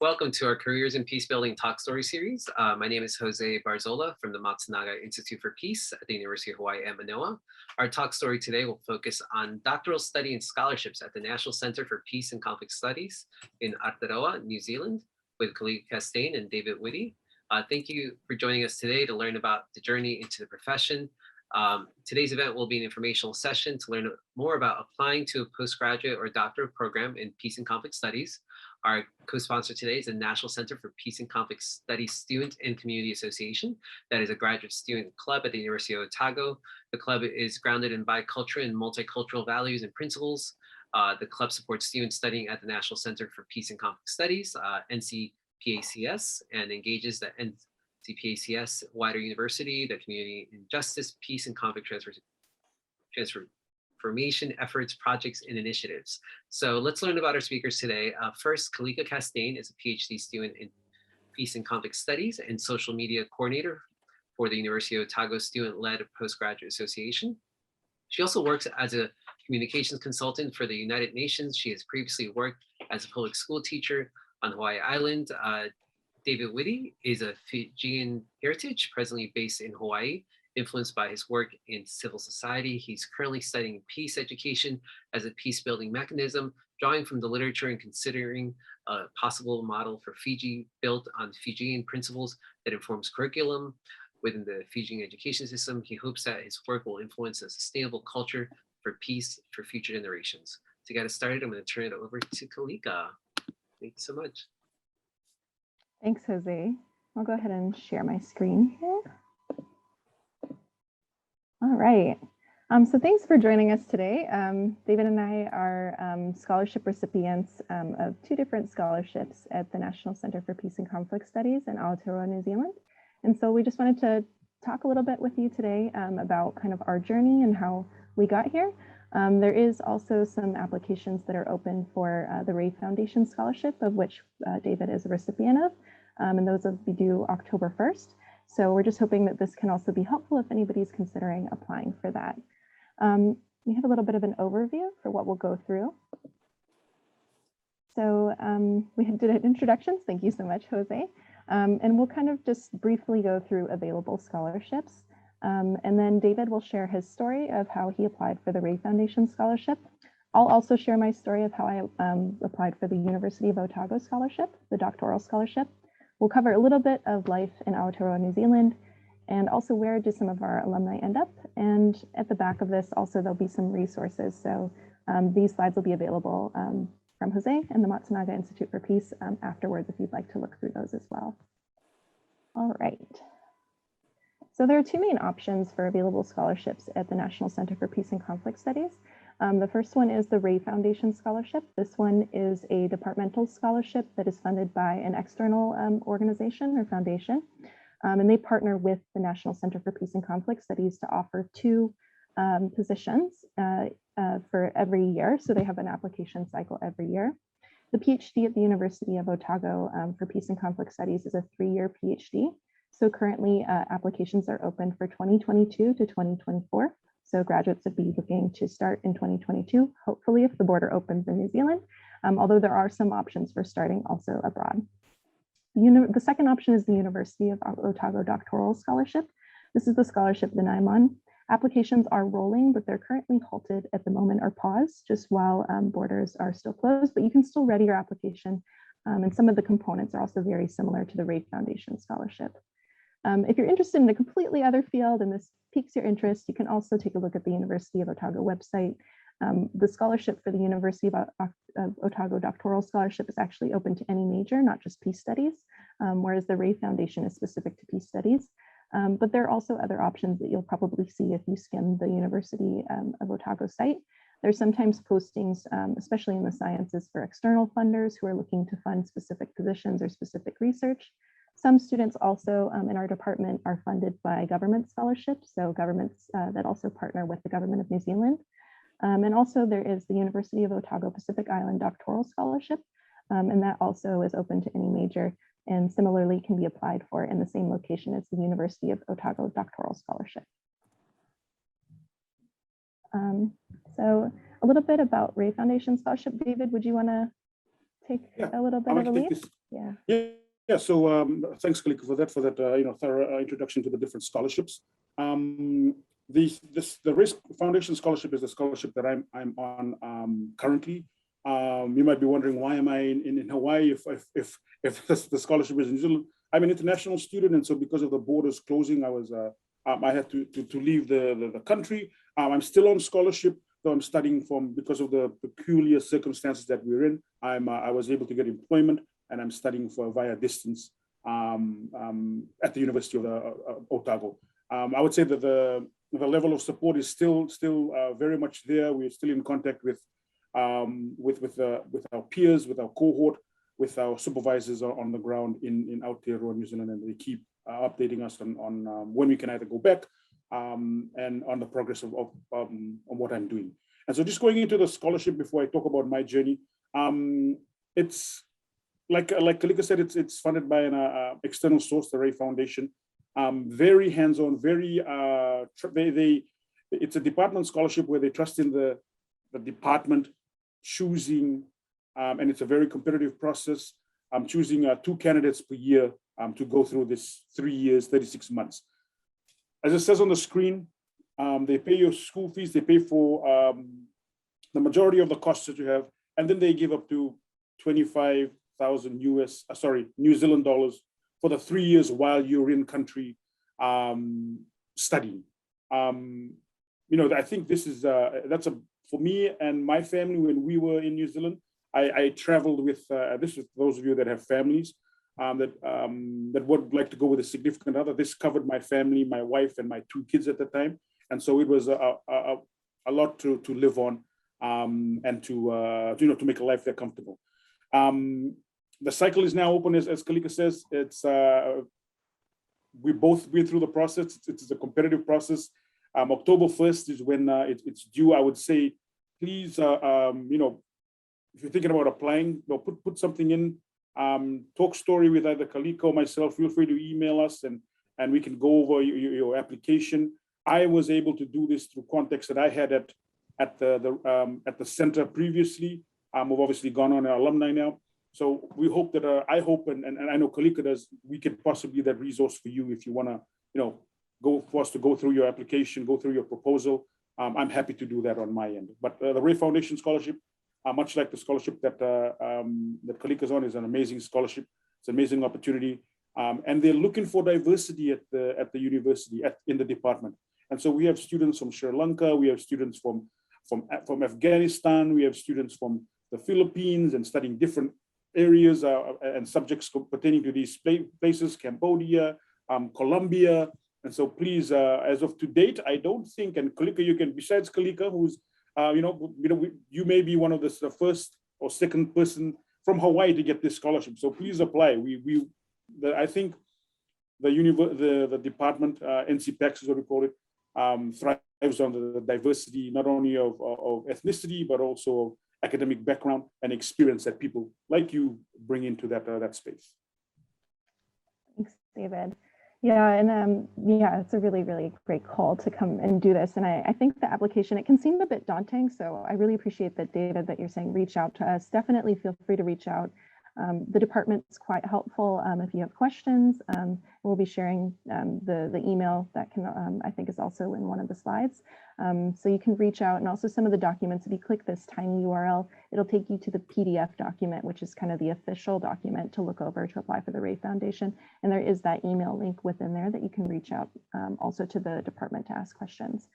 Welcome to our Careers in Peacebuilding Talk Story series. My name is José Barzola from the Matsunaga Institute for Peace at the University of Hawaii at Manoa. Our talk story today will focus on doctoral study and scholarships at the National Center for Peace and Conflict Studies in Aotearoa, New Zealand, with Kalika Kastein and David Whitty. Thank you for joining us today to learn about the journey into the profession. Today's event will be an informational session to learn more about applying to a postgraduate or doctoral program in Peace and Conflict Studies. Our co-sponsor today is the National Center for Peace and Conflict Studies Student and Community Association. That is a graduate student club at the University of Otago. The club is grounded in bicultural and multicultural values and principles. The club supports students studying at the National Center for Peace and Conflict Studies, NCPACS, and engages the NCPACS wider university, the community in justice, peace, and conflict transformation efforts, projects, and initiatives. So let's learn about our speakers today. First, Kalika Kastein is a PhD student in Peace and Conflict Studies and social media coordinator for the University of Otago Student-Led Postgraduate Association. She also works as a communications consultant for the United Nations. She has previously worked as a public school teacher on Hawaii Island. David Whitty is a Fijian heritage, presently based in Hawaii, influenced by his work in civil society. He's currently studying peace education as a peace-building mechanism, drawing from the literature and considering a possible model for Fiji built on Fijian principles that informs curriculum within the Fijian education system. He hopes that his work will influence a sustainable culture for peace for future generations. To get us started, I'm going to turn it over to Kalika. Thank you so much. Thanks, Jose. I'll go ahead and share my screen here. All right. So thanks for joining us today. David and I are scholarship recipients of two different scholarships at the National Center for Peace and Conflict Studies in Aotearoa, New Zealand. And so we just wanted to talk a little bit with you today about kind of our journey and how we got here. There is also some applications that are open for the Ray Foundation Scholarship, of which David is a recipient of, and those will be due October 1st. So we're just hoping that this can also be helpful if anybody's considering applying for that. We have a little bit of an overview for what we'll go through. So we did introductions. Thank you so much, Jose. And we'll kind of just briefly go through available scholarships. And then David will share his story of how he applied for the Ray Foundation Scholarship. I'll also share my story of how I applied for the University of Otago Scholarship, the Doctoral Scholarship. We'll cover a little bit of life in Aotearoa, New Zealand, and also where do some of our alumni end up. And at the back of this, also there'll be some resources. So these slides will be available from Jose and the Matsunaga Institute for Peace afterwards if you'd like to look through those as well. All right. So there are two main options for available scholarships at the National Center for Peace and Conflict Studies. The first one is the Ray Foundation Scholarship. This one is a departmental scholarship that is funded by an external organization or foundation. And they partner with the National Center for Peace and Conflict Studies to offer two positions for every year. So they have an application cycle every year. The PhD at the University of Otago for Peace and Conflict Studies is a 3-year PhD. So currently applications are open for 2022 to 2024. So graduates would be looking to start in 2022, hopefully if the border opens in New Zealand, although there are some options for starting also abroad. The second option is the University of Otago Doctoral Scholarship. This is the scholarship that I'm on. Applications are rolling, but they're currently halted at the moment or paused just while borders are still closed, but you can still ready your application. And some of the components are also very similar to the Ray Foundation Scholarship. If you're interested in a completely other field and this piques your interest, you can also take a look at the University of Otago website. The scholarship for the University of Otago Doctoral Scholarship is actually open to any major, not just peace studies, whereas the Ray Foundation is specific to peace studies. But there are also other options that you'll probably see if you skim the University of Otago site. There's sometimes postings, especially in the sciences, for external funders who are looking to fund specific positions or specific research. Some students also in our department are funded by government scholarships, so governments that also partner with the government of New Zealand. And also there is the University of Otago Pacific Island Doctoral Scholarship, and that also is open to any major and similarly can be applied for in the same location as the University of Otago Doctoral Scholarship. So a little bit about Ray Foundation Scholarship. David, would you want to take Yeah, a little bit I'd of like a to take lead? this. Yeah. Yeah. So thanks, Kalika, for that thorough introduction to the different scholarships. The Race Foundation Scholarship is the scholarship that I'm on currently. You might be wondering, why am I in Hawaii if the scholarship is in New Zealand? I'm an international student, and so because of the borders closing, I had to leave the country. I'm still on scholarship, though I'm studying because of the peculiar circumstances that we're in. I was able to get employment, and I'm studying via distance at the University of Otago. I would say that the level of support is still very much there. We're still in contact with our peers, with our cohort, with our supervisors on the ground in Aotearoa, New Zealand, and they keep updating us on when we can either go back and on the progress of what I'm doing. And so, just going into the scholarship before I talk about my journey, it's like Kalika said, it's funded by an external source, the Ray Foundation. Very hands-on, very it's a department scholarship where they trust in the department choosing, and it's a very competitive process. I'm choosing 2 candidates per year to go through this 3 years, 36 months. As it says on the screen, they pay your school fees, they pay for the majority of the costs that you have, and then they give up to 25,000 New Zealand dollars for the 3 years while you're in country studying. I think this is for me and my family. When we were in New Zealand, I traveled with this is those of you that have families that would like to go with a significant other. This covered my family, my wife, and my 2 kids at the time, and so it was a lot to live on and to make a life there comfortable. The cycle is now open, as Kalika says. It's we both been through the process. It's a competitive process. October 1st is when it's due. I would say, please, if you're thinking about applying, put something in. Talk story with either Kalika or myself. Feel free to email us, and we can go over your application. I was able to do this through contacts that I had at the center previously. We've obviously gone on our alumni now. So we hope that I hope, and I know Kalika does, we could possibly be that resource for you if you want to, go for us to go through your application, go through your proposal. I'm happy to do that on my end. But the Ray Foundation Scholarship, much like the scholarship that Kalika's on, is an amazing scholarship. It's an amazing opportunity, and they're looking for diversity at the university, in the department. And so we have students from Sri Lanka, we have students from Afghanistan, we have students from the Philippines, and studying different areas and subjects pertaining to these places, Cambodia, Colombia. And so please, as of to date, I don't think, and Kalika, you can, besides Kalika, who's, you may be one of the first or second person from Hawaii to get this scholarship. So please apply. I think the department, NCPACS is what we call it, thrives on the diversity, not only of ethnicity, but also of academic background and experience that people like you bring into that space. Thanks, David. Yeah, and it's a really, really great call to come and do this. And I think the application, it can seem a bit daunting. So I really appreciate that, David, that you're saying reach out to us. Definitely feel free to reach out. The department's quite helpful if you have questions. We'll be sharing the email that I think is also in one of the slides. So you can reach out, and also some of the documents. If you click this tiny URL, it'll take you to the PDF document, which is kind of the official document to look over to apply for the Ray Foundation. And there is that email link within there that you can reach out also to the department to ask questions.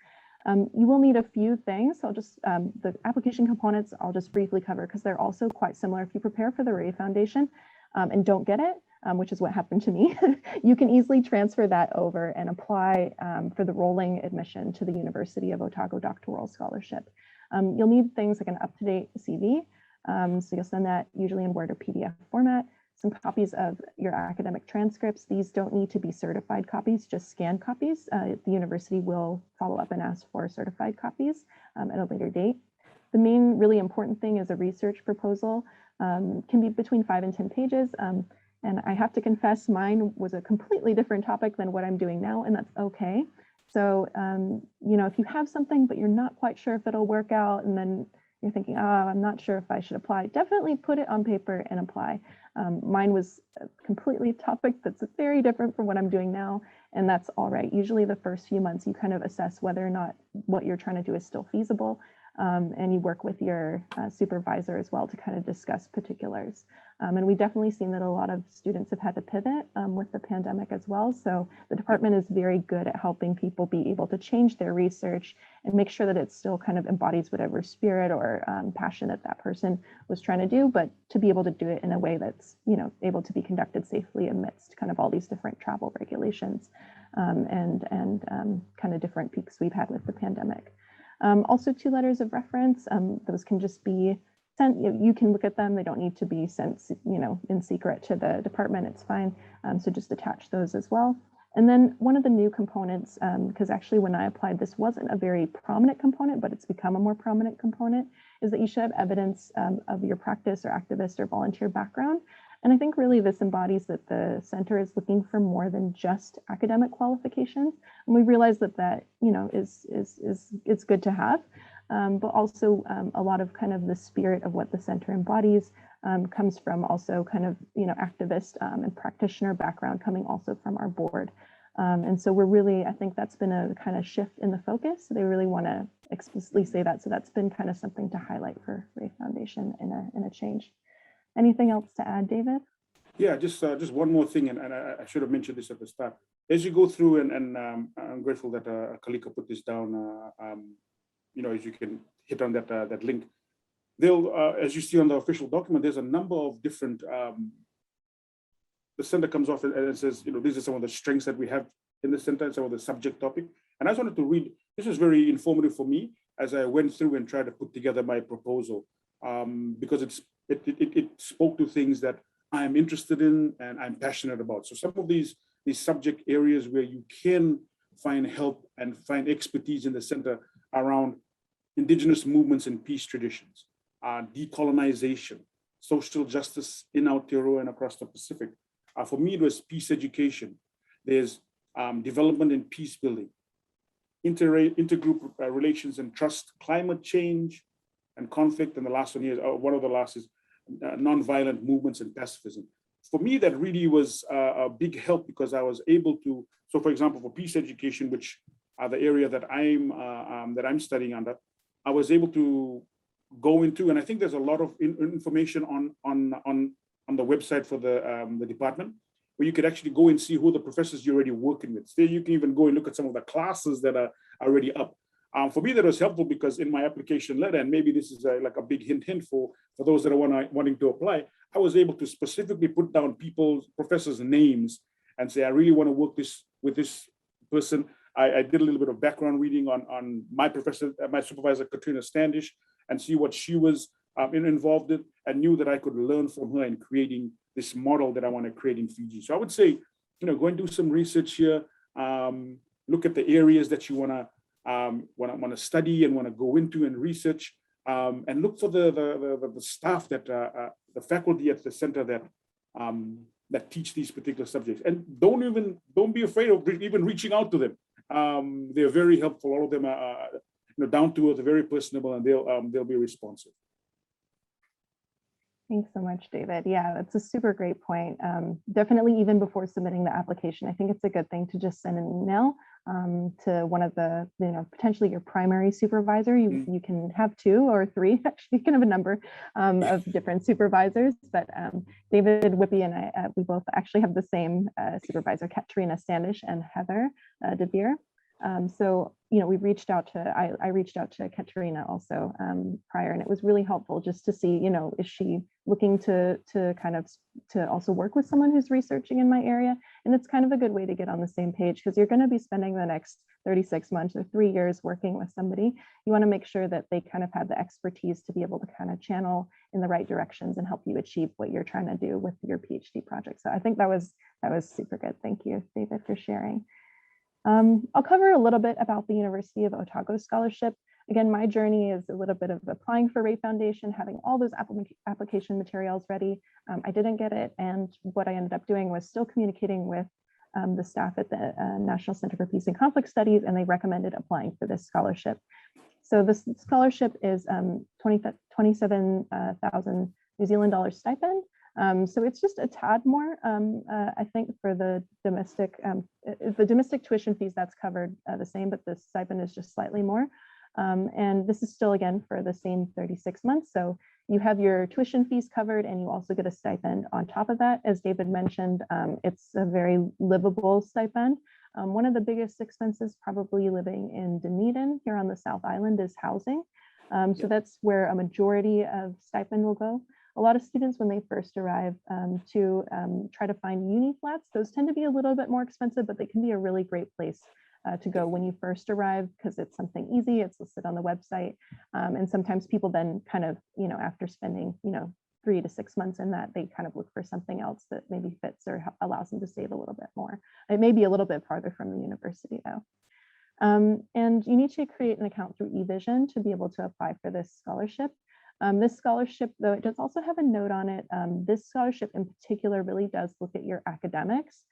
You will need a few things. So I'll just, the application components, I'll just briefly cover because they're also quite similar. If you prepare for the Ray Foundation and don't get it, which is what happened to me, you can easily transfer that over and apply for the rolling admission to the University of Otago Doctoral Scholarship. You'll need things like an up-to-date CV. So you'll send that usually in Word or PDF format. Some copies of your academic transcripts. These don't need to be certified copies, just scanned copies. The university will follow up and ask for certified copies at a later date. The main really important thing is a research proposal. Can be between 5 and 10 pages. And I have to confess, mine was a completely different topic than what I'm doing now, and that's okay. So, if you have something, but you're not quite sure if it'll work out, and then you're thinking, oh, I'm not sure if I should apply, definitely put it on paper and apply. Mine was a completely topic that's very different from what I'm doing now, and that's all right. Usually the first few months, you kind of assess whether or not what you're trying to do is still feasible, and you work with your supervisor as well to kind of discuss particulars. And we definitely seen that a lot of students have had to pivot with the pandemic as well. So the department is very good at helping people be able to change their research and make sure that it still kind of embodies whatever spirit or passion that that person was trying to do, but to be able to do it in a way that's, you know, able to be conducted safely amidst kind of all these different travel regulations and kind of different peaks we've had with the pandemic. Also 2 letters of reference, those can just be sent, you can look at them, they don't need to be sent, you know, in secret to the department, it's fine. So just attach those as well. And then one of the new components, because actually when I applied, this wasn't a very prominent component, but it's become a more prominent component, is that you should have evidence of your practice or activist or volunteer background. And I think really this embodies that the center is looking for more than just academic qualifications. And we realize that that, you know, it's good to have, but also a lot of kind of the spirit of what the center embodies comes from also kind of, you know, activist and practitioner background coming also from our board. And so we're really, I think that's been a kind of shift in the focus. They really want to explicitly say that. So that's been kind of something to highlight for Ray Foundation in a change. Anything else to add, David? Yeah, just one more thing, and I should have mentioned this at the start. As you go through, and I'm grateful that Kalika put this down. You know, as you can hit on that link, they'll, as you see on the official document, there's a number of different. The center comes off and it says, you know, these are some of the strengths that we have in the center, some of the subject topic. And I just wanted to read. This is very informative for me as I went through and tried to put together my proposal, because it spoke to things that I'm interested in and I'm passionate about. So some of these subject areas where you can find help and find expertise in the center around indigenous movements and peace traditions, decolonization, social justice in Aotearoa and across the Pacific. For me, it was peace education. There's development and peace building, intergroup relations and trust, climate change and conflict. And the last one here, one of the last is nonviolent movements and pacifism. For me, that really was a big help because I was able to, so for example, for peace education, which are the area that I'm studying under, I was able to go into, and I think there's a lot of information on the website for the department, where you could actually go and see who the professors you're already working with. There you can even go and look at some of the classes that are already up. For me, that was helpful because in my application letter, and maybe this is like a big hint for those that are wanting to apply, I was able to specifically put down professors' names and say, I really want to work with this person. I did a little bit of background reading on my professor, my supervisor, Katrina Standish, and see what she was involved in, and knew that I could learn from her in creating this model that I want to create in Fiji. So I would say, you know, go and do some research here, look at the areas that you want to study and want to go into and research, and look for the staff that the faculty at the center that teach these particular subjects, and don't be afraid of even reaching out to them. They're very helpful. All of them are down to earth, very personable, and they'll be responsive. Thanks so much, David. Yeah, that's a super great point. Definitely, even before submitting the application, I think it's a good thing to just send an email to one of the, potentially your primary supervisor. You can have 2 or 3, actually, you can have a number of different supervisors, but David, Whitty, and I, we both actually have the same supervisor, Katrina Standish and Heather De Beer. So, we reached out to, I reached out to Katrina also prior, and it was really helpful just to see, is she looking to also work with someone who's researching in my area? And it's kind of a good way to get on the same page, because you're going to be spending the next 36 months or 3 years working with somebody. You want to make sure that they kind of have the expertise to be able to kind of channel in the right directions and help you achieve what you're trying to do with your PhD project. So I think that was super good. Thank you, David, for sharing. I'll cover a little bit about the University of Otago scholarship. Again, my journey is a little bit of applying for Ray Foundation, having all those application materials ready. I didn't get it, and what I ended up doing was still communicating with the staff at the National Center for Peace and Conflict Studies, and they recommended applying for this scholarship. So this scholarship is 27,000 New Zealand dollars stipend. So it's just a tad more, I think, for the domestic tuition fees, that's covered the same, but the stipend is just slightly more. And this is still, again, for the same 36 months. So you have your tuition fees covered and you also get a stipend on top of that. As David mentioned, it's a very livable stipend. One of the biggest expenses probably living in Dunedin here on the South Island is housing. So that's where a majority of stipend will go. A lot of students, when they first arrive to try to find uni flats, those tend to be a little bit more expensive, but they can be a really great place to go when you first arrive because it's something easy, it's listed on the website. And sometimes people then kind of, after spending, 3 to 6 months in that, they kind of look for something else that maybe fits or allows them to save a little bit more. It may be a little bit farther from the university though. And you need to create an account through eVision to be able to apply for this scholarship. This scholarship, though, it does also have a note on it. This scholarship in particular really does look at your academics.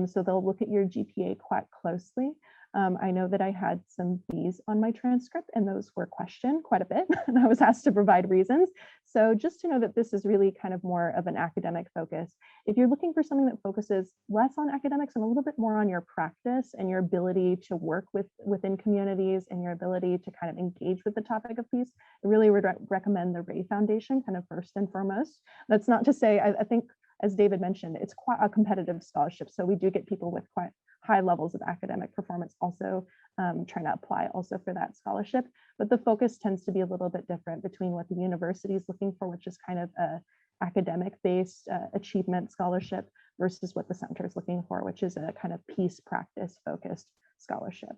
So they'll look at your GPA quite closely. I know that I had some B's on my transcript and those were questioned quite a bit and I was asked to provide reasons. So just to know that this is really kind of more of an academic focus. If you're looking for something that focuses less on academics and a little bit more on your practice and your ability to work within communities and your ability to kind of engage with the topic of peace, I really would recommend the Ray Foundation kind of first and foremost. That's not to say, I think, as David mentioned, it's quite a competitive scholarship. So we do get people with quite high levels of academic performance also trying to apply also for that scholarship. But the focus tends to be a little bit different between what the university is looking for, which is kind of a academic-based achievement scholarship versus what the center is looking for, which is a kind of peace practice focused scholarship.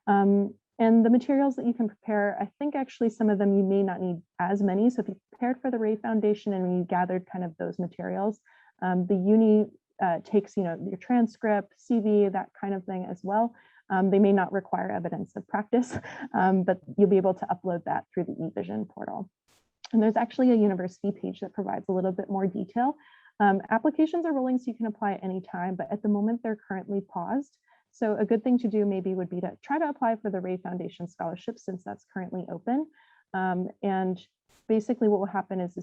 And the materials that you can prepare, I think actually some of them you may not need as many. So if you prepared for the Ray Foundation and you gathered kind of those materials, the uni takes your transcript, CV, that kind of thing as well. They may not require evidence of practice, but you'll be able to upload that through the eVision portal. And there's actually a university page that provides a little bit more detail. Applications are rolling so you can apply at any time, but at the moment they're currently paused. So a good thing to do maybe would be to try to apply for the Ray Foundation scholarship since that's currently open. And basically what will happen is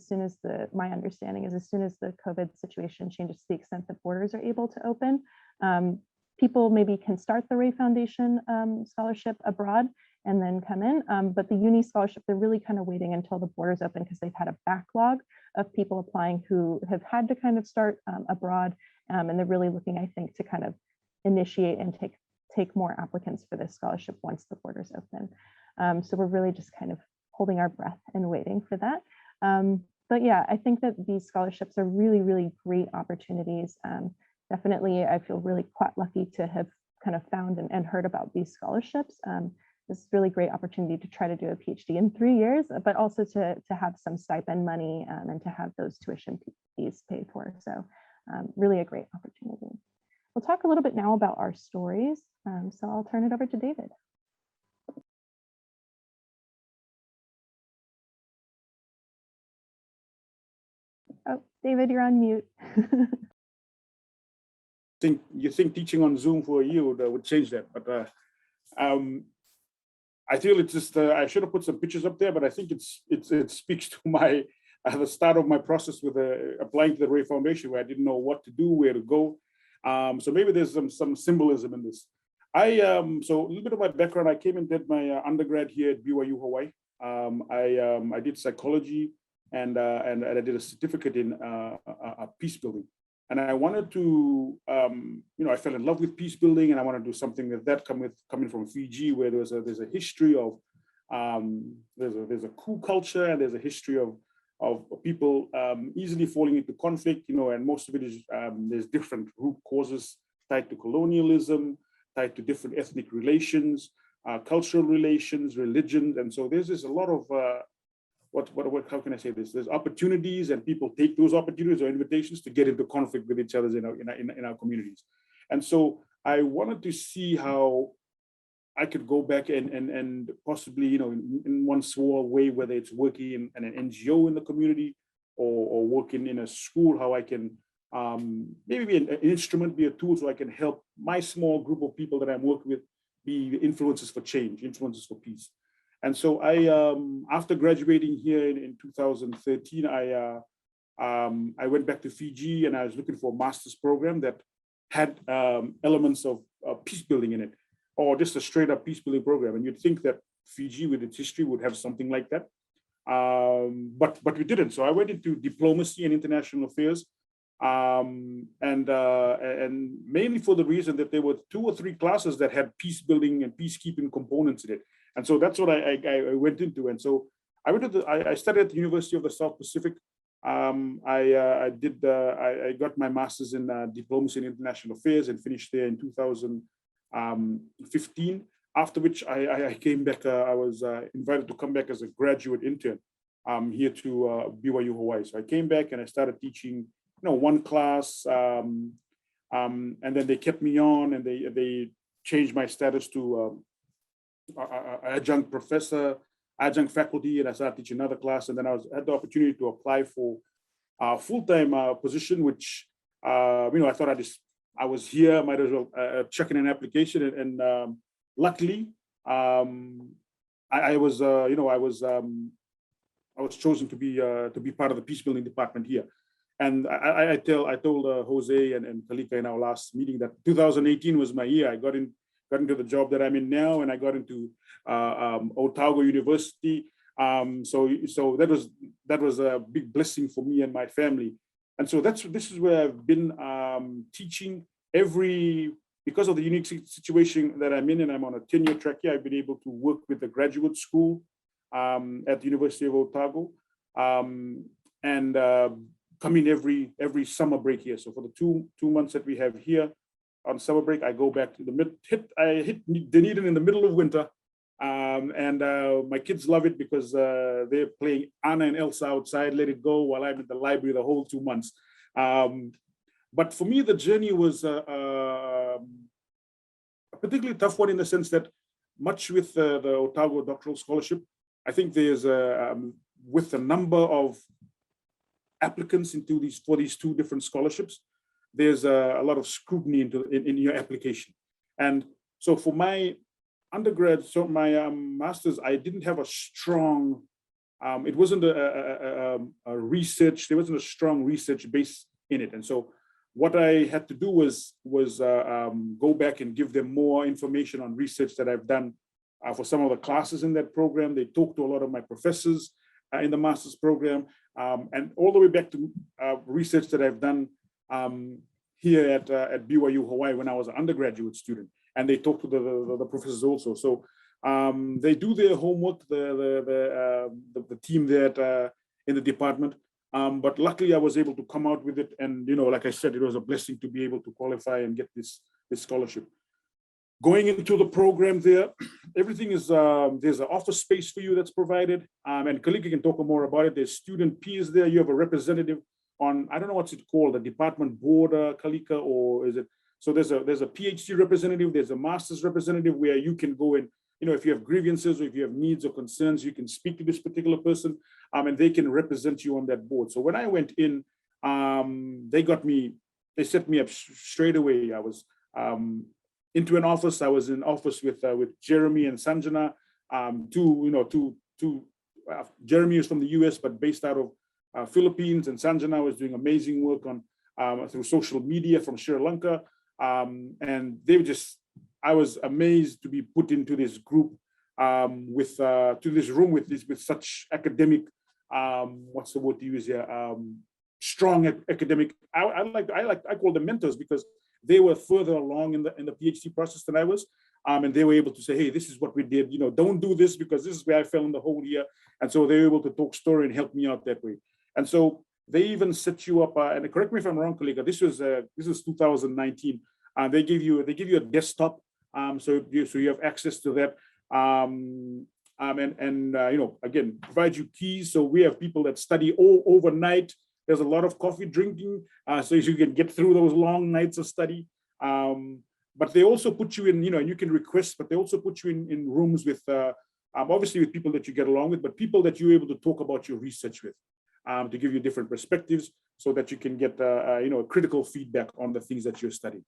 my understanding is as soon as the COVID situation changes to the extent that borders are able to open, people maybe can start the Ray Foundation scholarship abroad and then come in. But the uni scholarship, they're really kind of waiting until the borders open because they've had a backlog of people applying who have had to kind of start abroad. And they're really looking, I think, to kind of initiate and take more applicants for this scholarship once the borders open. So we're really just kind of holding our breath and waiting for that. But yeah, I think that these scholarships are really, really great opportunities. Definitely, I feel really quite lucky to have kind of found and heard about these scholarships. This is a really great opportunity to try to do a PhD in 3 years, but also to have some stipend money and to have those tuition fees paid for. So really a great opportunity. We'll talk a little bit now about our stories. So I'll turn it over to David. Oh, David, you're on mute. You think teaching on Zoom for a year would change that, but I feel it's just I should have put some pictures up there, but I think it speaks to my the start of my process with applying to the Ray Foundation, where I didn't know what to do, where to go. So maybe there's some symbolism in this. So a little bit of my background. I came and did my undergrad here at BYU Hawaii. I did psychology and I did a certificate in peacebuilding. And I wanted to, I fell in love with peacebuilding, and I want to do something with that coming from Fiji, where there's a history of there's a coup culture, and there's a history of people easily falling into conflict, and most of it is there's different root causes tied to colonialism, tied to different ethnic relations, cultural relations, religion, and so there's a lot of how can I say this? There's opportunities, and people take those opportunities or invitations to get into conflict with each other in our communities. And so I wanted to see how I could go back and possibly, in one small way, whether it's working in an NGO in the community or working in a school, how I can maybe be an instrument, be a tool, so I can help my small group of people that I'm working with be influences for change, influences for peace. And so after graduating here in 2013, I went back to Fiji and I was looking for a master's program that had elements of peace building in it, or just a straight up peace building program. And you'd think that Fiji with its history would have something like that. But we didn't. So I went into diplomacy and international affairs, and mainly for the reason that there were 2 or 3 classes that had peace building and peacekeeping components in it. And so that's what I went into. And so I studied at the University of the South Pacific. I got my master's in diplomacy and international affairs and finished there in 2015. After which I came back. I was invited to come back as a graduate intern here to BYU Hawaii. So I came back and I started teaching, 1 class, and then they kept me on, and they changed my status to adjunct professor, adjunct faculty, and I started teaching another class. And then I had the opportunity to apply for a full-time position, which I thought I was here, might as well check in an application, and luckily I was chosen to be part of the peacebuilding department here. And I told José and Kalika in our last meeting that 2018 was my year. I got into the job that I'm in now, and I got into Otago University. So that was a big blessing for me and my family. And so this is where I've been teaching because of the unique situation that I'm in, and I'm on a tenure track here. I've been able to work with the graduate school at the University of Otago, and come in every summer break here. So for the two months that we have here on summer break, I go back to I hit Dunedin in the middle of winter, and my kids love it because they're playing Anna and Elsa outside, let it go, while I'm in the library the whole 2 months. But for me, the journey was a particularly tough one in the sense that much with the Otago Doctoral Scholarship, I think there's with the number of applicants for these 2 different scholarships, there's a lot of scrutiny in your application. And so for my undergrad, so my master's, I didn't have a strong, it wasn't a research, there wasn't a strong research base in it. And so what I had to do was go back and give them more information on research that I've done for some of the classes in that program. They talked to a lot of my professors in the master's program, and all the way back to research that I've done here at BYU Hawaii when I was an undergraduate student. And they talk to the professors also. So they do their homework, the team there in the department. But luckily, I was able to come out with it. And, like I said, it was a blessing to be able to qualify and get this scholarship. Going into the program there, everything is, there's an office space for you that's provided. And Kalika can talk more about it. There's student peers there. You have a representative on, I don't know what's it called, the department board, Kalika, or is it? So there's a PhD representative, there's a master's representative where you can go and, if you have grievances or if you have needs or concerns, you can speak to this particular person, and they can represent you on that board. So when I went in, they set me up straight away. I was into an office. I was in office with Jeremy and Sanjana, Jeremy is from the US, but based out of Philippines, and Sanjana was doing amazing work on through social media from Sri Lanka. And I was amazed to be put into this group to this room with such academic, what's the word to use here? Strong academic. I call them mentors because they were further along in the PhD process than I was. And they were able to say, hey, this is what we did, don't do this because this is where I fell in the hole here. And so they were able to talk story and help me out that way. And so they even set you up, and correct me if I'm wrong, Kalika, this was 2019. They give you a desktop, so you have access to that. Again, provide you keys. So we have people that study all overnight. There's a lot of coffee drinking, so you can get through those long nights of study. But they also put you in, and you can request, but they also put you in rooms with, obviously with people that you get along with, but people that you're able to talk about your research with. To give you different perspectives so that you can get, critical feedback on the things that you're studying.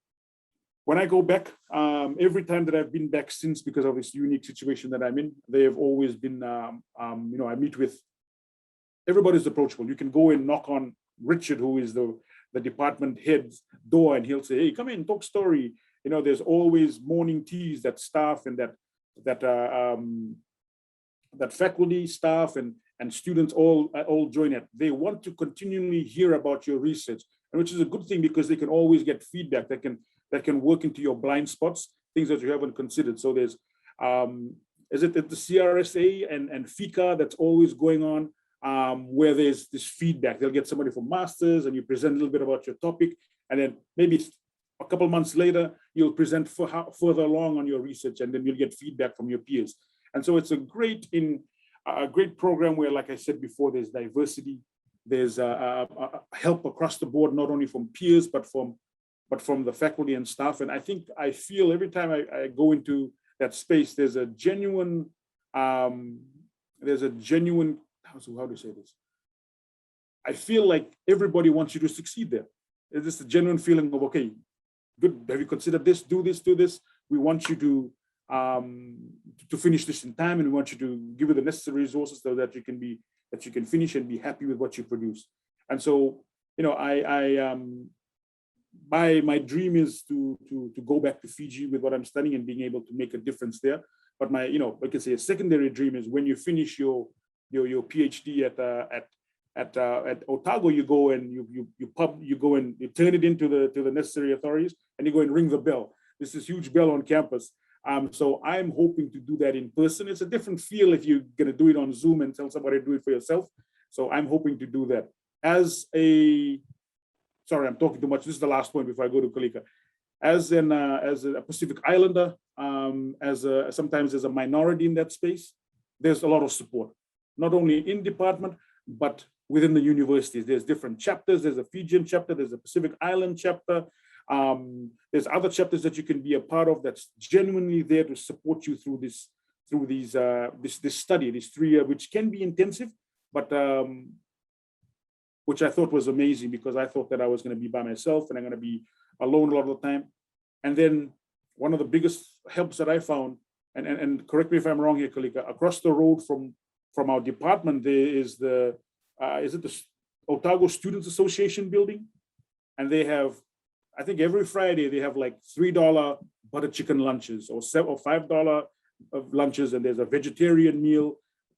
when I go back, every time that I've been back since, because of this unique situation that I'm in, they have always been, I meet with, everybody's approachable. You can go and knock on Richard, who is the department head's door, and he'll say, hey, come in, talk story. There's always morning teas that staff and that faculty, staff, and students all join it. They want to continually hear about your research, and which is a good thing because they can always get feedback that can work into your blind spots, things that you haven't considered. So there's, is it at the CRSA and FICA that's always going on, where there's this feedback. They'll get somebody from masters and you present a little bit about your topic, and then maybe a couple of months later, you'll present further along on your research, and then you'll get feedback from your peers. And so it's a great program where, like I said before, there's diversity, there's help across the board, not only from peers, but from the faculty and staff. And I feel every time I go into that space, there's a genuine, how to say this? I feel like everybody wants you to succeed there. It's just a genuine feeling of, okay, good, have you considered this, do this, do this. We want you to finish this in time, and we want you to give you the necessary resources so that you can finish and be happy with what you produce. And so, my dream is to go back to Fiji with what I'm studying and being able to make a difference there. But my, like I say, a secondary dream is when you finish your PhD at Otago, you go and you go and you turn it into the necessary authorities, and you go and ring the bell. This is huge bell on campus. So I'm hoping to do that in person. It's a different feel if you're going to do it on Zoom and tell somebody to do it for yourself. So I'm hoping to do that. Sorry, I'm talking too much. This is the last point before I go to Kalika. As a Pacific Islander, sometimes as a minority in that space, there's a lot of support, not only in department, but within the universities. There's different chapters. There's a Fijian chapter. There's a Pacific Island chapter. There's other chapters that you can be a part of that's genuinely there to support you through this study, this 3 year, which can be intensive, but which I thought was amazing, because I thought that I was going to be by myself and I'm going to be alone a lot of the time. And then one of the biggest helps that I found, and correct me if I'm wrong here, Kalika, across the road from our department, there is the Otago Students Association building, and they have, I think every Friday they have like $3 butter chicken lunches or $5 of lunches, and there's a vegetarian meal,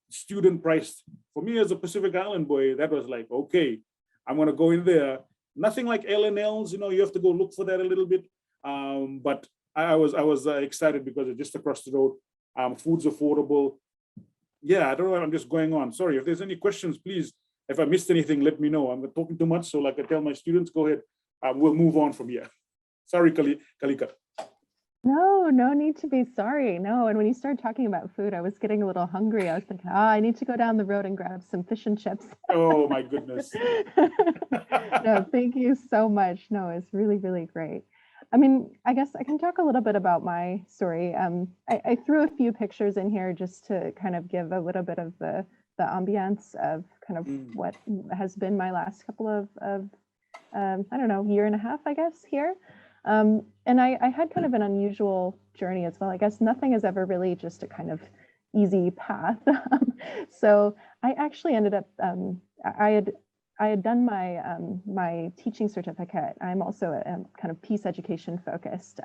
student priced. For me as a Pacific Island boy, that was like, okay, I'm gonna go in there. Nothing like L&Ls, you have to go look for that a little bit. But I was excited because it's just across the road. Food's affordable. Yeah, I don't know. I'm just going on. Sorry, if there's any questions, please. If I missed anything, let me know. I'm talking too much, so like I tell my students, go ahead. We'll move on from here. Sorry, Kalika. No need to be sorry. No, and when you started talking about food, I was getting a little hungry. I was thinking, I need to go down the road and grab some fish and chips. Oh my goodness. No, thank you so much. No, it's really, really great. I mean, I guess I can talk a little bit about my story. I threw a few pictures in here just to kind of give a little bit of the ambiance of kind of what has been my last couple of I don't know, year and a half, I guess, here. And I had kind of an unusual journey as well. I guess nothing is ever really just a kind of easy path. So I actually ended up, I had done my teaching certificate. I'm also a kind of peace education focused.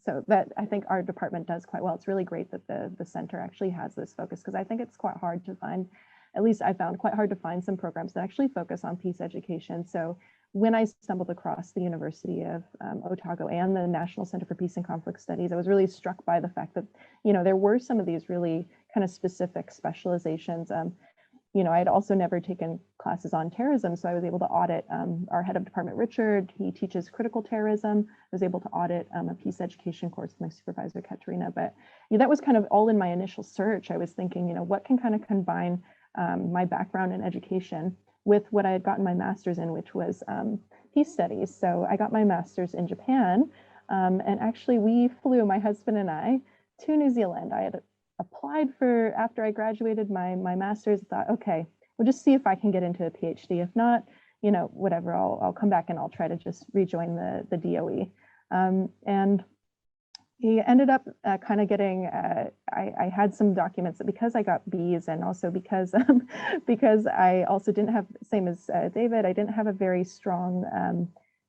So that I think our department does quite well. It's really great that the center actually has this focus, because I think it's quite hard to find, at least I found quite hard to find some programs that actually focus on peace education. So when I stumbled across the University of Otago and the National Center for Peace and Conflict Studies, I was really struck by the fact that, there were some of these really kind of specific specializations. I had also never taken classes on terrorism, so I was able to audit our head of department, Richard. He teaches critical terrorism. I was able to audit a peace education course with my supervisor, Katerina. But that was kind of all in my initial search. I was thinking, what can kind of combine my background in education with what I had gotten my master's in, which was peace studies. So I got my master's in Japan, and actually we flew, my husband and I, to New Zealand. I had applied for, after I graduated my master's, thought, okay, we'll just see if I can get into a PhD. If not, whatever, I'll come back and I'll try to just rejoin the DOE. And he ended up kind of getting, I had some documents that because I got B's and also because I also didn't have, same as David, I didn't have a very strong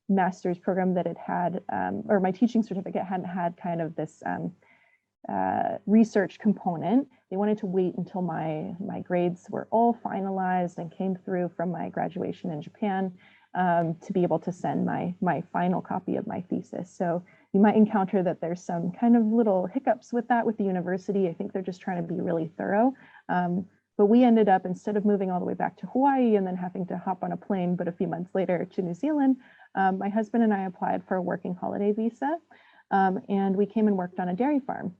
master's program that it had, or my teaching certificate hadn't had kind of this research component. They wanted to wait until my grades were all finalized and came through from my graduation in Japan to be able to send my final copy of my thesis. So you might encounter that there's some kind of little hiccups with that with the university. I think they're just trying to be really thorough. But we ended up, instead of moving all the way back to Hawaii and then having to hop on a plane, but a few months later to New Zealand, my husband and I applied for a working holiday visa, and we came and worked on a dairy farm.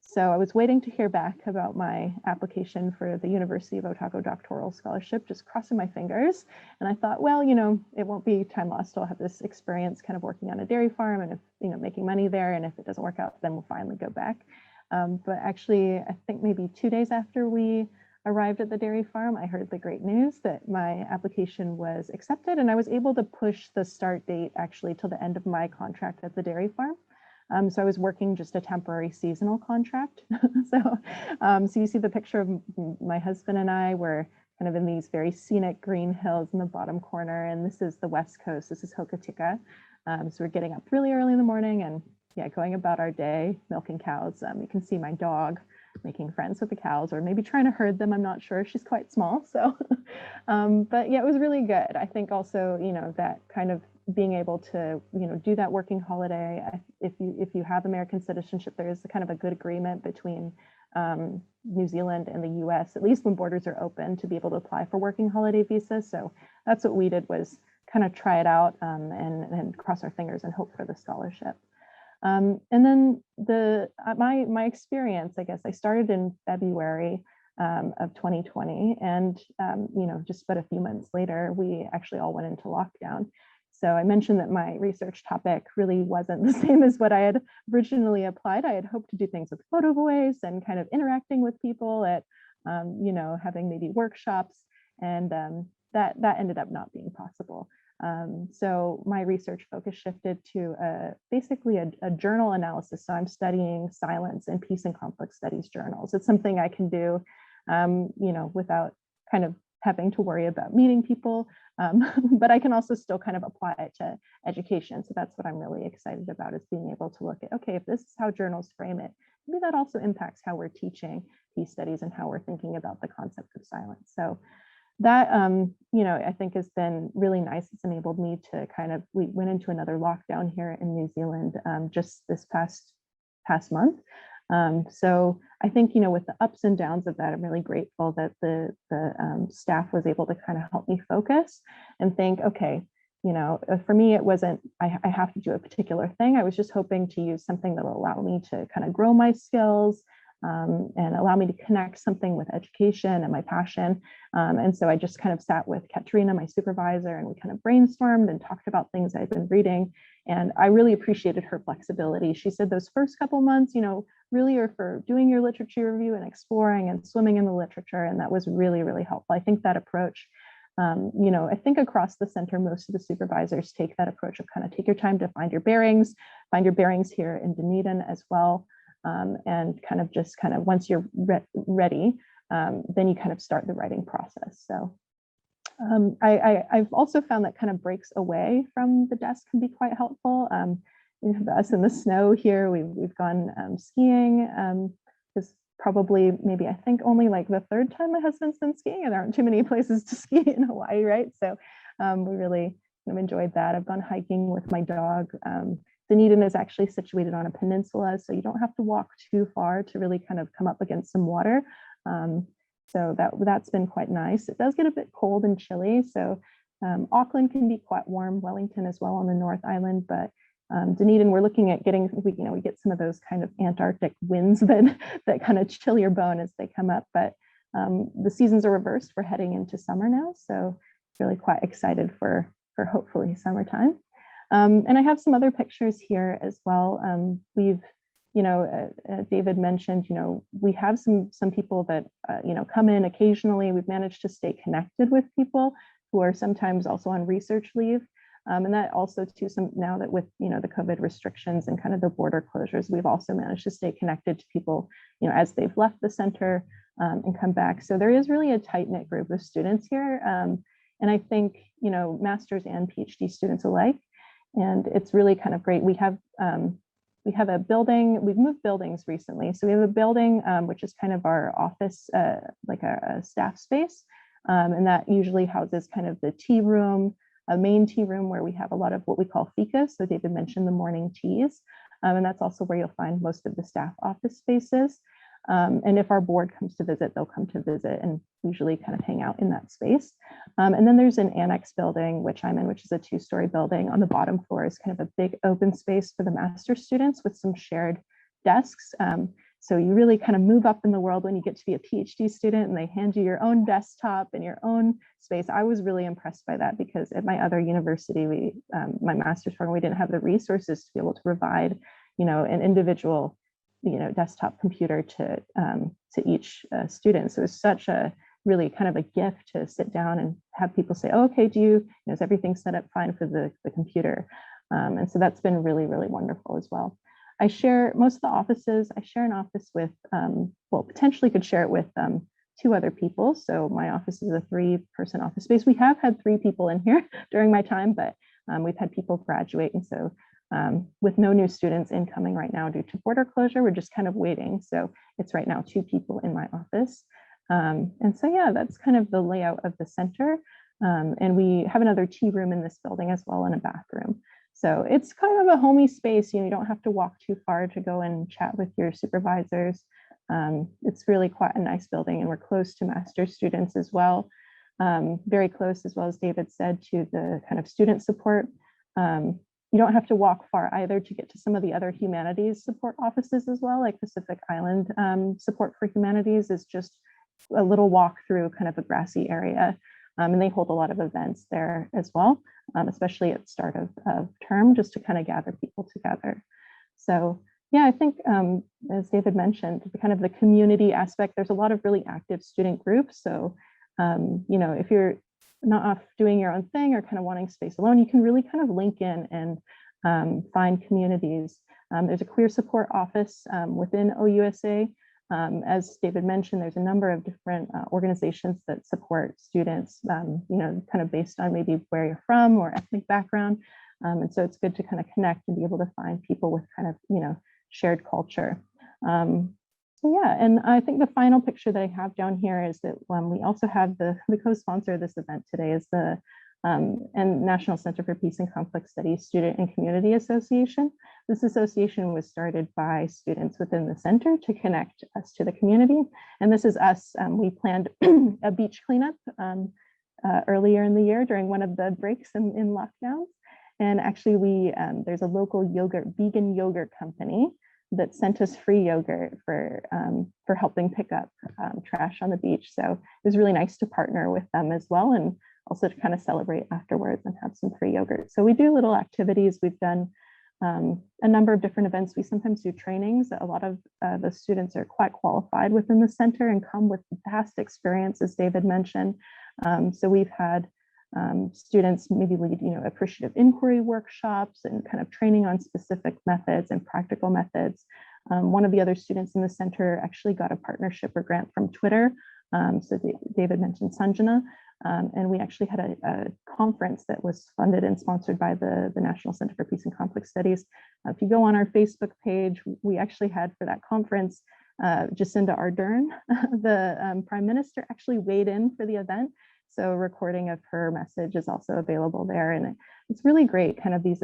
So I was waiting to hear back about my application for the University of Otago Doctoral Scholarship, just crossing my fingers. And I thought, well, you know, it won't be time lost. I'll have this experience kind of working on a dairy farm and, if, you know, making money there. And if it doesn't work out, then we'll finally go back. But actually, I think maybe 2 days after we arrived at the dairy farm, I heard the great news that my application was accepted, and I was able to push the start date actually till the end of my contract at the dairy farm. So I was working just a temporary seasonal contract. So you see the picture of my husband and I were kind of in these very scenic green hills in the bottom corner, and this is the West Coast. This is Hokitika. So we're getting up really early in the morning and going about our day, milking cows. You can see my dog making friends with the cows, or maybe trying to herd them. I'm not sure. She's quite small. So, but yeah, it was really good. I think also, you know, that kind of being able to, you know, do that working holiday. If you have American citizenship, there is kind of a good agreement between New Zealand and the US, at least when borders are open, to be able to apply for working holiday visas. So that's what we did, was kind of try it out and cross our fingers and hope for the scholarship. And then my experience, I guess I started in February of 2020, and you know, just but a few months later, we actually all went into lockdown. So I mentioned that my research topic really wasn't the same as what I had originally applied. I had hoped to do things with photo voice and kind of interacting with people at, you know, having maybe workshops, and that ended up not being possible. So my research focus shifted to basically a journal analysis. So I'm studying silence in peace and conflict studies journals. It's something I can do, you know, without kind of having to worry about meeting people, but I can also still kind of apply it to education. So that's what I'm really excited about, is being able to look at, okay, if this is how journals frame it, maybe that also impacts how we're teaching peace studies and how we're thinking about the concept of silence. So that, you know, I think has been really nice. It's enabled me to kind of, we went into another lockdown here in New Zealand just this past month. So I think, you know, with the ups and downs of that, I'm really grateful that the staff was able to kind of help me focus and think, okay, you know, for me, it wasn't, I have to do a particular thing. I was just hoping to use something that will allow me to kind of grow my skills, and allow me to connect something with education and my passion. And so I just kind of sat with Katerina, my supervisor, and we kind of brainstormed and talked about things I've been reading. And I really appreciated her flexibility. She said those first couple months, you know, really are for doing your literature review and exploring and swimming in the literature. And that was really, really helpful. I think that approach, you know, I think across the center, most of the supervisors take that approach of kind of take your time to find your bearings here in Dunedin as well. And kind of just kind of once you're ready, then you kind of start the writing process. So I've also found that kind of breaks away from the desk can be quite helpful. Us in the snow here, we've gone skiing. Is probably maybe I think only like the third time my husband's been skiing, and there aren't too many places to ski in Hawaii, right? So we really kind of enjoyed that. I've gone hiking with my dog. Dunedin is actually situated on a peninsula, so you don't have to walk too far to really kind of come up against some water. So that's been quite nice. It does get a bit cold and chilly, so Auckland can be quite warm, Wellington as well on the North Island, but Dunedin, we're looking at getting, we get some of those kind of Antarctic winds that kind of chill your bone as they come up, but the seasons are reversed. We're heading into summer now, so really quite excited for hopefully summertime. And I have some other pictures here as well. We've, you know, David mentioned, you know, we have some people that, you know, come in occasionally. We've managed to stay connected with people who are sometimes also on research leave. And that also too, now that with, the COVID restrictions and kind of the border closures, we've also managed to stay connected to people, as they've left the center and come back. So there is really a tight-knit group of students here. And I think, master's and PhD students alike. And it's really kind of great. We have a building, we've moved buildings recently. So we have a building, which is kind of our office, like a staff space. And that usually houses kind of the tea room, a main tea room where we have a lot of what we call fika. So David mentioned the morning teas. And that's also where you'll find most of the staff office spaces. And if our board comes to visit, they'll come to visit and usually kind of hang out in that space. And then there's an annex building, which I'm in, which is a 2-story building. On the bottom floor is kind of a big open space for the master's students with some shared desks. So you really kind of move up in the world when you get to be a PhD student and they hand you your own desktop and your own space. I was really impressed by that because at my other university, my master's program, we didn't have the resources to be able to provide, an individual desktop computer to each student. So it was such a really kind of a gift to sit down and have people say, oh, okay, is everything set up fine for the computer? And so that's been really, really wonderful as well. I share most of the offices. I share an office with, potentially could share it with 2 other people. So my office is a 3-person office space. We have had 3 people in here during my time, but we've had people graduate. And so with no new students incoming right now due to border closure, we're just kind of waiting. So it's right now 2 people in my office. And so, yeah, that's kind of the layout of the center. And we have another tea room in this building as well and a bathroom. So it's kind of a homey space. You don't have to walk too far to go and chat with your supervisors. It's really quite a nice building and we're close to master's students as well. Very close, as well as David said, to the kind of student support. You don't have to walk far either to get to some of the other humanities support offices as well, like Pacific Island Support for Humanities is just a little walk through kind of a grassy area. And they hold a lot of events there as well, especially at the start of term, just to kind of gather people together. So yeah, I think as David mentioned, kind of the community aspect, there's a lot of really active student groups. So, if you're not off doing your own thing or kind of wanting space alone, you can really kind of link in and find communities. There's a queer support office within OUSA. As David mentioned, there's a number of different organizations that support students, kind of based on maybe where you're from or ethnic background. And so it's good to kind of connect and be able to find people with kind of, shared culture. So yeah, and I think the final picture that I have down here is that we also have the co-sponsor of this event today is the and National Center for Peace and Conflict Studies Student and Community Association. This association was started by students within the center to connect us to the community. And this is us. We planned a beach cleanup earlier in the year during one of the breaks in lockdowns. And actually there's a local vegan yogurt company that sent us free yogurt for helping pick up trash on the beach. So it was really nice to partner with them as well, and also to kind of celebrate afterwards and have some free yogurt. So we do little activities. We've done a number of different events. We sometimes do trainings. A lot of the students are quite qualified within the center and come with past experience, as David mentioned. So we've had students maybe lead, appreciative inquiry workshops and kind of training on specific methods and practical methods. One of the other students in the center actually got a partnership or grant from Twitter. So David mentioned Sanjana, and we actually had a conference that was funded and sponsored by the National Center for Peace and Conflict Studies. If you go on our Facebook page, we actually had for that conference, Jacinda Ardern, the Prime Minister, actually weighed in for the event. So a recording of her message is also available there. And it's really great, kind of these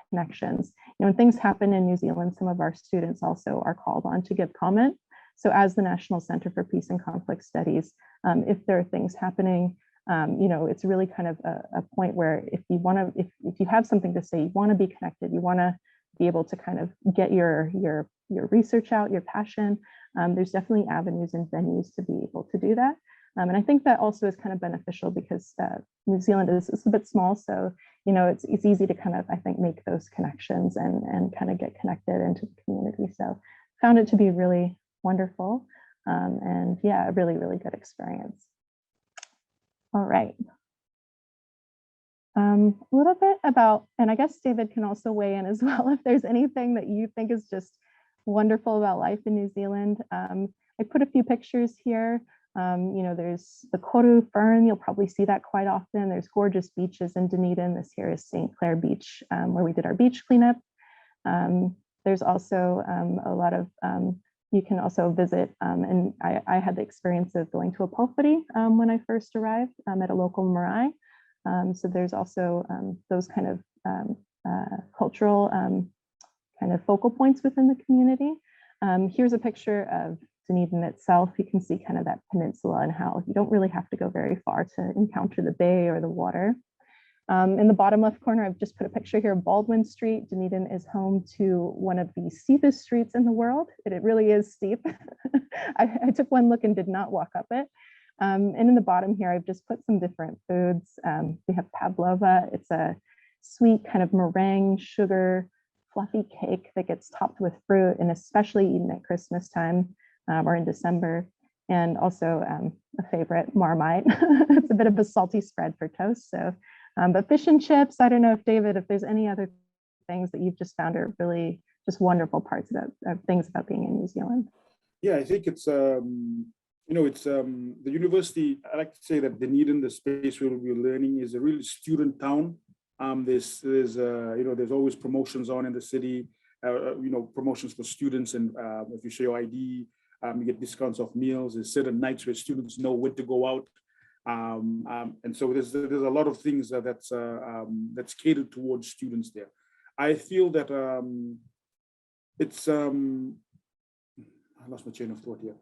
connections. When things happen in New Zealand, some of our students also are called on to give comment. So as the National Center for Peace and Conflict Studies, if there are things happening, it's really kind of a point where if you have something to say, you want to be connected, you want to be able to kind of get your research out, your passion, there's definitely avenues and venues to be able to do that. And I think that also is kind of beneficial because New Zealand is a bit small. So, it's easy to kind of, I think, make those connections and kind of get connected into the community. So found it to be really wonderful. And yeah, a really, really good experience. All right. A little bit about, and I guess David can also weigh in as well, if there's anything that you think is just wonderful about life in New Zealand. I put a few pictures here. There's the koru fern, you'll probably see that quite often. There's gorgeous beaches in Dunedin. This here is St. Clair Beach, where we did our beach cleanup. There's also a lot of, you can also visit, and I had the experience of going to a pōwhiri when I first arrived at a local marae. So there's also those kind of cultural kind of focal points within the community. Here's a picture of Dunedin itself. You can see kind of that peninsula and how you don't really have to go very far to encounter the bay or the water. In the bottom left corner, I've just put a picture here of Baldwin Street. Dunedin is home to one of the steepest streets in the world. It really is steep. I took one look and did not walk up it. And in the bottom here, I've just put some different foods. We have pavlova. It's a sweet kind of meringue, sugar, fluffy cake that gets topped with fruit and especially eaten at Christmas time or in December. And also a favorite, marmite. It's a bit of a salty spread for toast. So, but fish and chips, I don't know if David, if there's any other things that you've just found are really just wonderful parts of things about being in New Zealand. Yeah, I think it's, it's the university. I like to say that Dunedin, the space where we're learning, is a really student town. There's always promotions on in the city, promotions for students, and if you show your ID, you get discounts off meals. There's certain nights where students know when to go out, and so there's a lot of things that's catered towards students there. I feel that it's I lost my chain of thought here.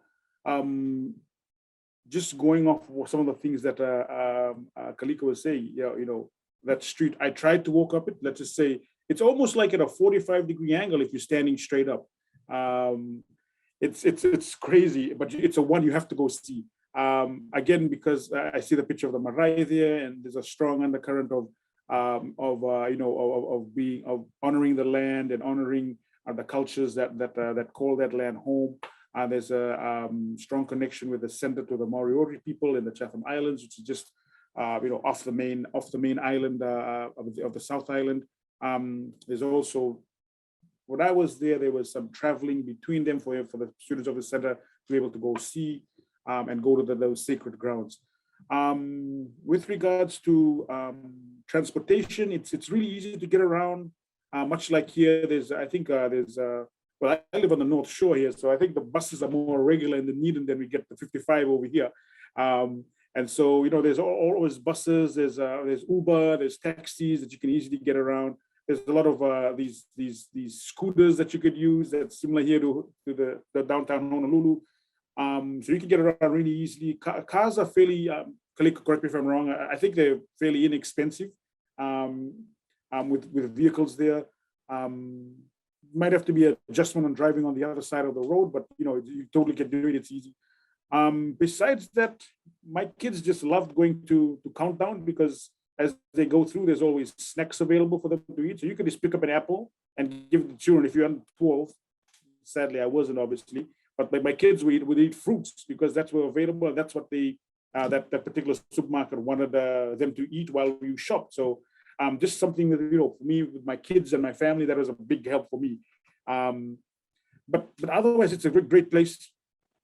Just going off some of the things that Kalika was saying, that street, I tried to walk up it. Let's just say it's almost like at a 45-degree angle if you're standing straight up. It's crazy, but it's a one you have to go see. Again, because I see the picture of the marae there, and there's a strong undercurrent of honoring the land and honoring the cultures that call that land home. There's a strong connection with the center to the Moriori people in the Chatham Islands, which is just off the main island of the South Island. There's also, when I was there was some traveling between them for the students of the center to be able to go see and go to those sacred grounds. With regards to transportation, it's really easy to get around. Much like here, well, I live on the North Shore here, so I think the buses are more regular in Dunedin than we get the 55 over here. And so, there's always buses, there's Uber, there's taxis that you can easily get around. There's a lot of these scooters that you could use that's similar here to the downtown Honolulu. So you can get around really easily. Cars are fairly, Kalika, correct me if I'm wrong, I think they're fairly inexpensive with vehicles there. Might have to be an adjustment on driving on the other side of the road, but you totally can do it, it's easy. Besides that, my kids just loved going to Countdown because as they go through, there's always snacks available for them to eat. So you could just pick up an apple and give the children, if you're under 12, sadly I wasn't obviously, but my kids would eat fruits because that's what available, and that's what that particular supermarket wanted them to eat while you shop. So just something that, for me, with my kids and my family, that was a big help for me. But otherwise, it's a great place.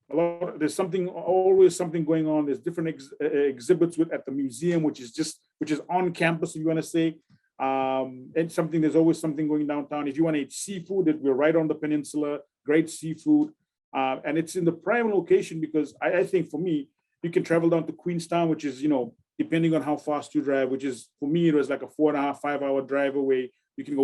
There's always something going on. There's different exhibits at the museum, which is on campus, if you want to say. And there's always something going downtown. If you want to eat seafood, we're right on the peninsula, great seafood. And it's in the prime location because I think for me, you can travel down to Queenstown, which is, depending on how fast you drive, which is, for me, it was like a 4.5, 5-hour drive away. You can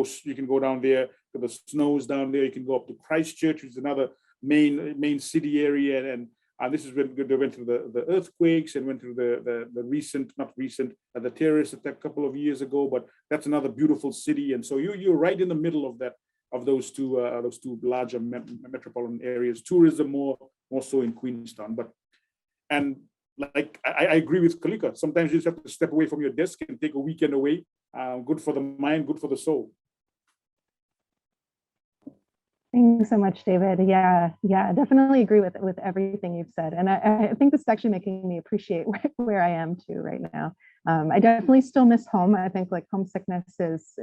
go down there to the snows down there. You can go up to Christchurch, which is another main city area. And this is when they went through the earthquakes and went through the terrorist attack a couple of years ago, but that's another beautiful city. And so you're right in the middle of those two larger metropolitan areas. Tourism more so in Queenstown, and like I agree with Kalika. Sometimes you just have to step away from your desk and take a weekend away. Good for the mind, good for the soul. Thanks so much, David. Yeah, definitely agree with everything you've said. And I think this is actually making me appreciate where I am too right now. I definitely still miss home. I think like homesickness is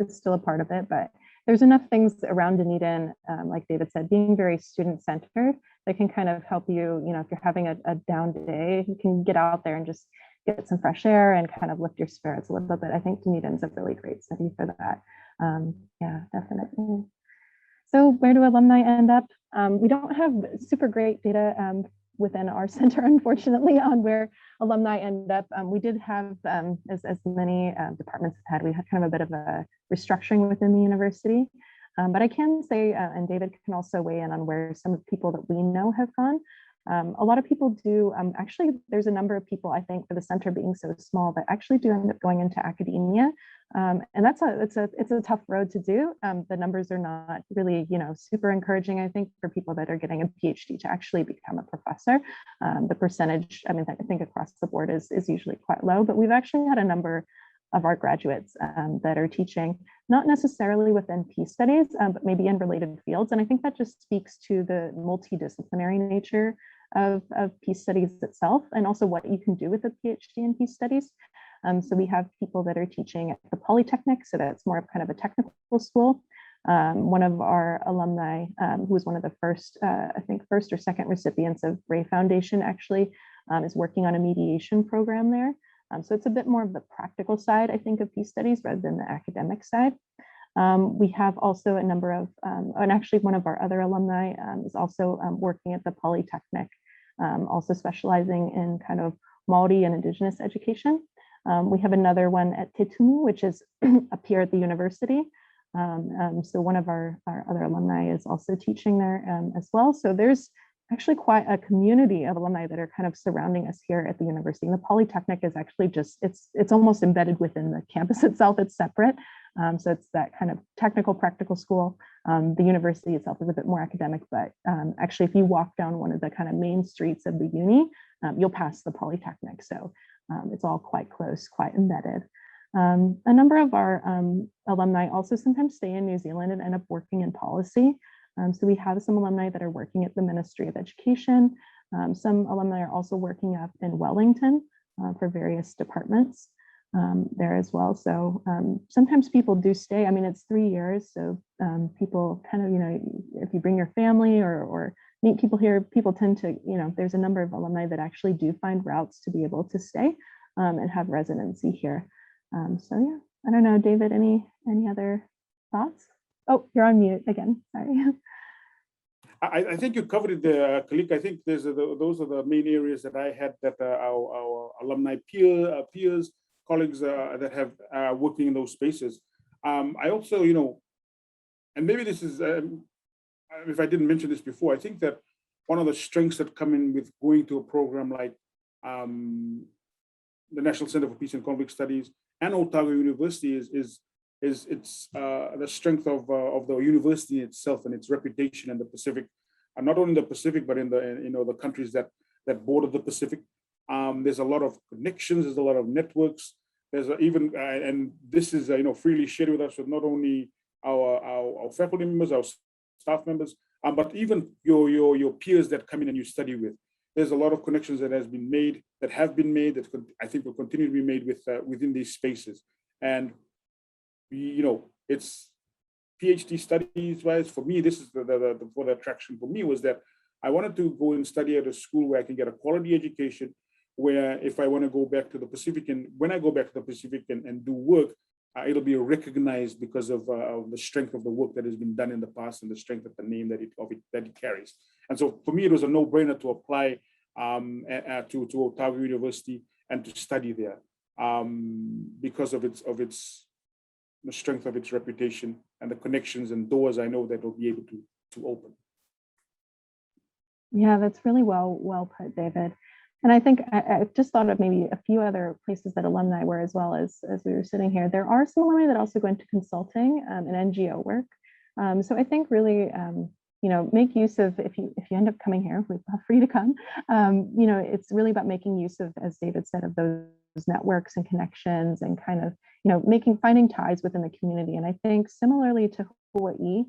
still a part of it, but there's enough things around Dunedin, like David said, being very student-centered that can kind of help you, if you're having a down day, you can get out there and just get some fresh air and kind of lift your spirits a little bit. I think Dunedin's a really great city for that. Yeah, definitely. So where do alumni end up? We don't have super great data within our center, unfortunately, on where alumni end up. We did have, as many departments have had, we had kind of a bit of a restructuring within the university. But I can say, and David can also weigh in on where some of the people that we know have gone. A lot of people do, actually, there's a number of people, I think, for the center being so small, that actually do end up going into academia. And it's a tough road to do. The numbers are not really, super encouraging, I think, for people that are getting a PhD to actually become a professor. The percentage, I think across the board is usually quite low, but we've actually had a number of our graduates that are teaching, not necessarily within peace studies, but maybe in related fields. And I think that just speaks to the multidisciplinary nature of peace studies itself, and also what you can do with a PhD in peace studies. So we have people that are teaching at the Polytechnic, so that's more of kind of a technical school. One of our alumni, who was one of the first, I think first or second recipients of Ray Foundation, actually is working on a mediation program there. So it's a bit more of the practical side, I think, of peace studies rather than the academic side. We have also a number of, and actually one of our other alumni is also working at the Polytechnic, also specializing in kind of Māori and Indigenous education. We have another one at Te Tumu, which is up here at the university. So one of our other alumni is also teaching there as well. So there's actually quite a community of alumni that are kind of surrounding us here at the university. And the Polytechnic is actually just, it's almost embedded within the campus itself. It's separate. So it's that kind of technical practical school. The university itself is a bit more academic, but actually if you walk down one of the kind of main streets of the uni, you'll pass the Polytechnic. So it's all quite close, quite embedded. A number of our alumni also sometimes stay in New Zealand and end up working in policy. So we have some alumni that are working at the Ministry of Education. Some alumni are also working up in Wellington for various departments there as well. So sometimes people do stay. I mean, it's 3 years. So people kind of, if you bring your family or meet people here, people tend to, there's a number of alumni that actually do find routes to be able to stay and have residency here. So yeah, I don't know, David, any other thoughts? Oh, you're on mute again, sorry. I think you covered it there, Kalika. I think those are the main areas that I had that our alumni peers, colleagues that have working in those spaces. I also, and maybe this is, if I didn't mention this before, I think that one of the strengths that come in with going to a program like the National Center for Peace and Conflict Studies and Otago University is it's the strength of the university itself and its reputation in the Pacific, and not only in the Pacific, but in the the countries that border the Pacific. There's a lot of connections, there's a lot of networks. There's even and this is freely shared with us with not only our faculty members, our staff members, but even your peers that come in and you study with. There's a lot of connections that have been made, that I think will continue to be made within these spaces. And it's PhD studies wise. For me, this is the attraction for me was that I wanted to go and study at a school where I can get a quality education, where if I want to go back to the Pacific, and when I go back to the Pacific and do work, it'll be recognized because of the strength of the work that has been done in the past and the strength of the name that it carries. And so for me, it was a no-brainer to apply to Otago University and to study there because of the strength of its reputation and the connections and doors I know that will be able to open. Yeah, that's really well put, David. And I think I just thought of maybe a few other places that alumni were as well as we were sitting here. There are some alumni that also go into consulting and NGO work. So I think really, make use of, if you end up coming here, we'd love for you to come. It's really about making use of, as David said, of those networks and connections and kind of, finding ties within the community. And I think similarly to Hawaii,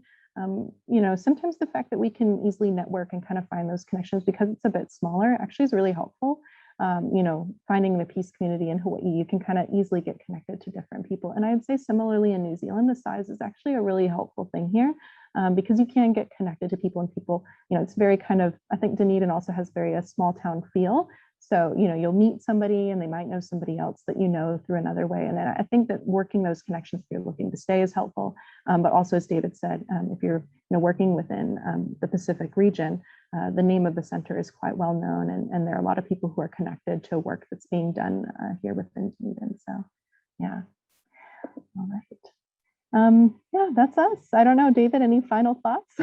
sometimes the fact that we can easily network and kind of find those connections because it's a bit smaller actually is really helpful. finding the peace community in Hawaii, you can kind of easily get connected to different people. And I'd say similarly in New Zealand, the size is actually a really helpful thing here, because you can get connected to people, and people, it's very kind of, I think Dunedin also has very a small town feel. So, you'll meet somebody and they might know somebody else that through another way. And then I think that working those connections if you're looking to stay is helpful. But also, as David said, if you're working within the Pacific region, the name of the center is quite well known, and there are a lot of people who are connected to work that's being done here within Dunedin. So, yeah. All right. Yeah, that's us. I don't know, David, any final thoughts?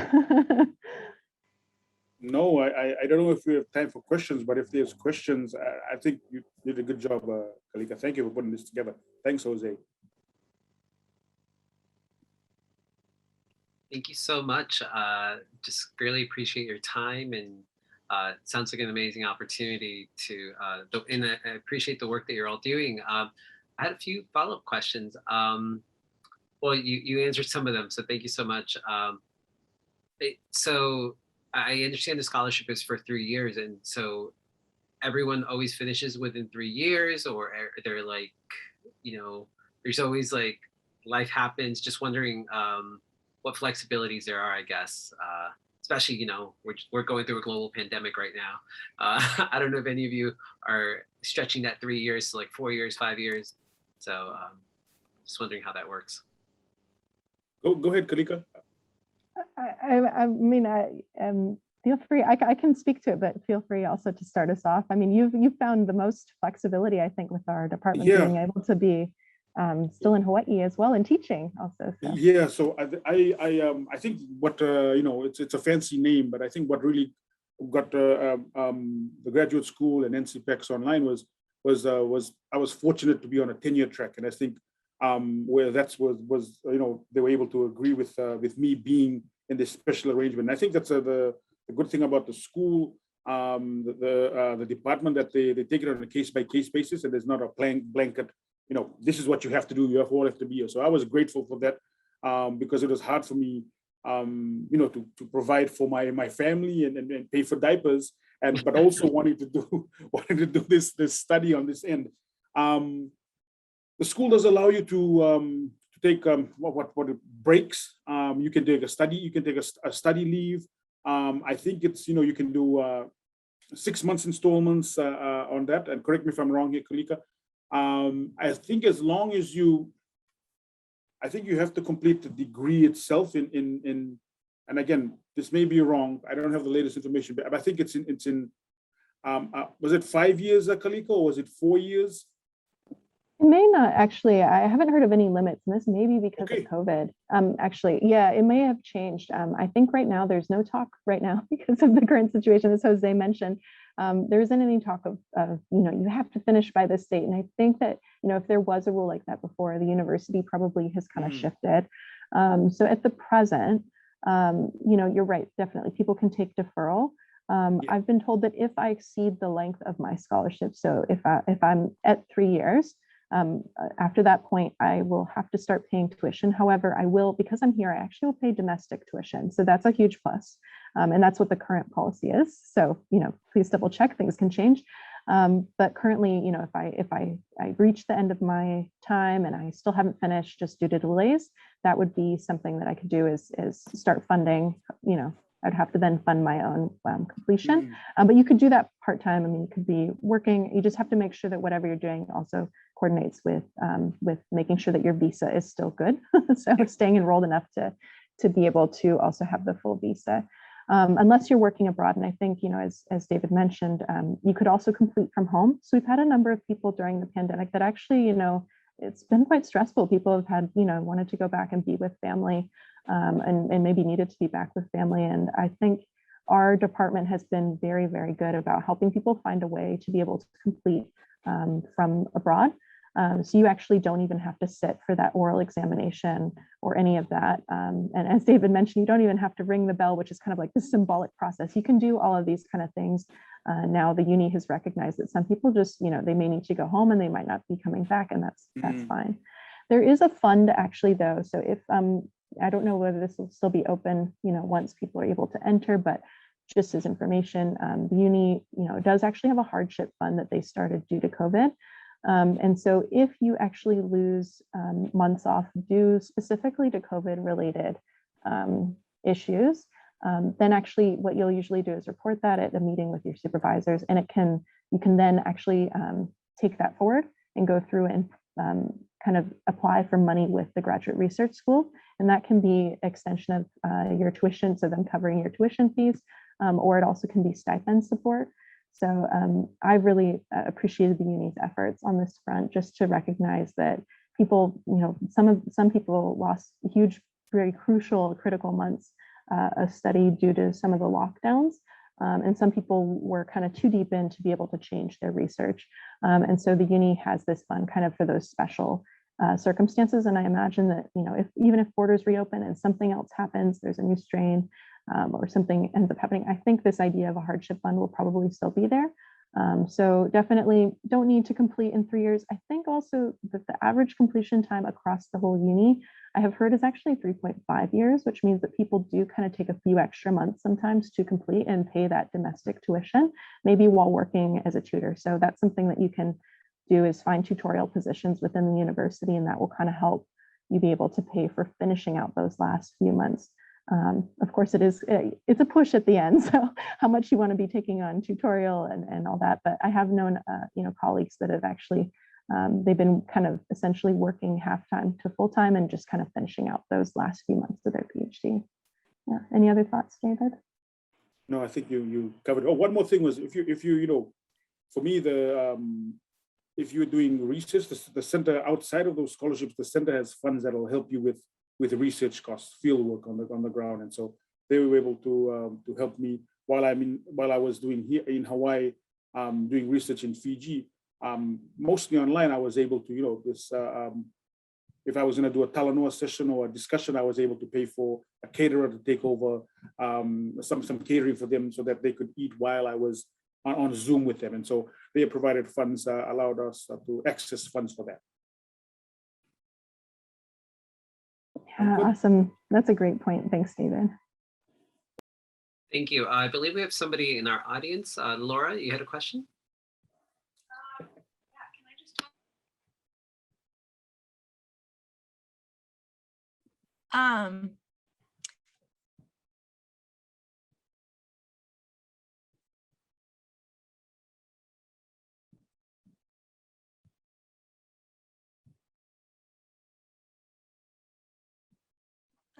No, I don't know if we have time for questions, but if there's questions, I think you did a good job, Kalika. Thank you for putting this together. Thanks, Jose. Thank you so much. Just really appreciate your time, and it sounds like an amazing opportunity to, and I appreciate the work that you're all doing. I had a few follow-up questions. Well, you answered some of them, so thank you so much. So I understand the scholarship is for 3 years, and so everyone always finishes within 3 years, or they're like, there's always like life happens. Just wondering what flexibilities there are, I guess, especially, we're going through a global pandemic right now. I don't know if any of you are stretching that 3 years to like 4 years, 5 years. So just wondering how that works. Go ahead, Kalika. I mean, feel free. I can speak to it, but feel free also to start us off. I mean, you've found the most flexibility, I think, with our department being able to be still in Hawaii as well, and teaching also. So. Yeah. So I think what it's a fancy name, but I think what really got the graduate school and NCPACS online was I was fortunate to be on a 10-year track, and I think where that was they were able to agree with me being in this special arrangement. And I think that's the good thing about the school, the department, that they take it on a case-by-case basis, and there's not a blanket, this is what you have to do, you all have to be here. So I was grateful for that, because it was hard for me to provide for my family and pay for diapers, but also wanting to do this study on this end. The school does allow you to take what breaks. You can take a study leave. I think it's you can do 6 months installments on that. And correct me if I'm wrong here, Kalika. I think as long as I think you have to complete the degree itself in and again, this may be wrong. I don't have the latest information, but I think it's in was it 5 years, Kalika, or was it 4 years? It may not actually. I haven't heard of any limits, and this may be because of COVID. Actually, yeah, it may have changed. I think right now there's no talk right now because of the current situation, as Jose mentioned. There isn't any talk of you have to finish by this date. And I think that if there was a rule like that before, the university probably has kind of shifted. So at the present, you're right. Definitely, people can take deferral. I've been told that if I exceed the length of my scholarship, so if I'm at 3 years. After that point, I will have to start paying tuition. However, I will, because I'm here, I actually will pay domestic tuition. So that's a huge plus. And that's what the current policy is. So, please double check, things can change. But currently, if I reach the end of my time and I still haven't finished just due to delays, that would be something that I could do is start funding, I'd have to then fund my own completion. But you could do that part-time. I mean, you could be working. You just have to make sure that whatever you're doing also coordinates with making sure that your visa is still good. So staying enrolled enough to be able to also have the full visa. Unless you're working abroad. And I think, as David mentioned, you could also complete from home. So we've had a number of people during the pandemic that actually, it's been quite stressful. People have had, wanted to go back and be with family. And maybe needed to be back with family. And I think our department has been very, very good about helping people find a way to be able to complete from abroad. So you actually don't even have to sit for that oral examination or any of that. And as David mentioned, you don't even have to ring the bell, which is kind of like the symbolic process. You can do all of these kind of things. Now the uni has recognized that some people just, they may need to go home and they might not be coming back, and that's fine. There is a fund actually though. So if I don't know whether this will still be open, once people are able to enter, but just as information, the uni, does actually have a hardship fund that they started due to COVID. And so if you actually lose months off due specifically to COVID-related issues, then actually what you'll usually do is report that at a meeting with your supervisors, and you can then actually take that forward and go through and kind of apply for money with the graduate research school. And that can be extension of your tuition, so them covering your tuition fees, or it also can be stipend support. So I really appreciated the uni's efforts on this front, just to recognize that people, some people lost huge, very crucial, critical months of study due to some of the lockdowns. And some people were kind of too deep in to be able to change their research. And so the uni has this fund kind of for those special circumstances. And I imagine that, even if borders reopen and something else happens, there's a new strain, or something ends up happening, I think this idea of a hardship fund will probably still be there. So definitely don't need to complete in 3 years. I think also that the average completion time across the whole uni, I have heard, is actually 3.5 years, which means that people do kind of take a few extra months sometimes to complete and pay that domestic tuition, maybe while working as a tutor. So that's something that you can do, is find tutorial positions within the university, and that will kind of help you be able to pay for finishing out those last few months. Of course, it's a push at the end, so how much you want to be taking on tutorial and all that. But I have known, colleagues that have actually, they've been kind of essentially working half-time to full-time and just kind of finishing out those last few months of their PhD. Yeah. Any other thoughts, David? No, I think you covered it. Oh, one more thing was, if you for me, if you're doing research, the center, outside of those scholarships, the center has funds that will help you with research costs, field work on the ground, and so they were able to help me while I was doing here in Hawaii, doing research in Fiji, mostly online. I was able to, if I was going to do a Talanoa session or a discussion, I was able to pay for a caterer to take over some catering for them so that they could eat while I was on Zoom with them, and so they provided funds, allowed us to access funds for that. Yeah, awesome. That's a great point. Thanks, David. Thank you. I believe we have somebody in our audience. Laura, you had a question? Yeah, can I just talk?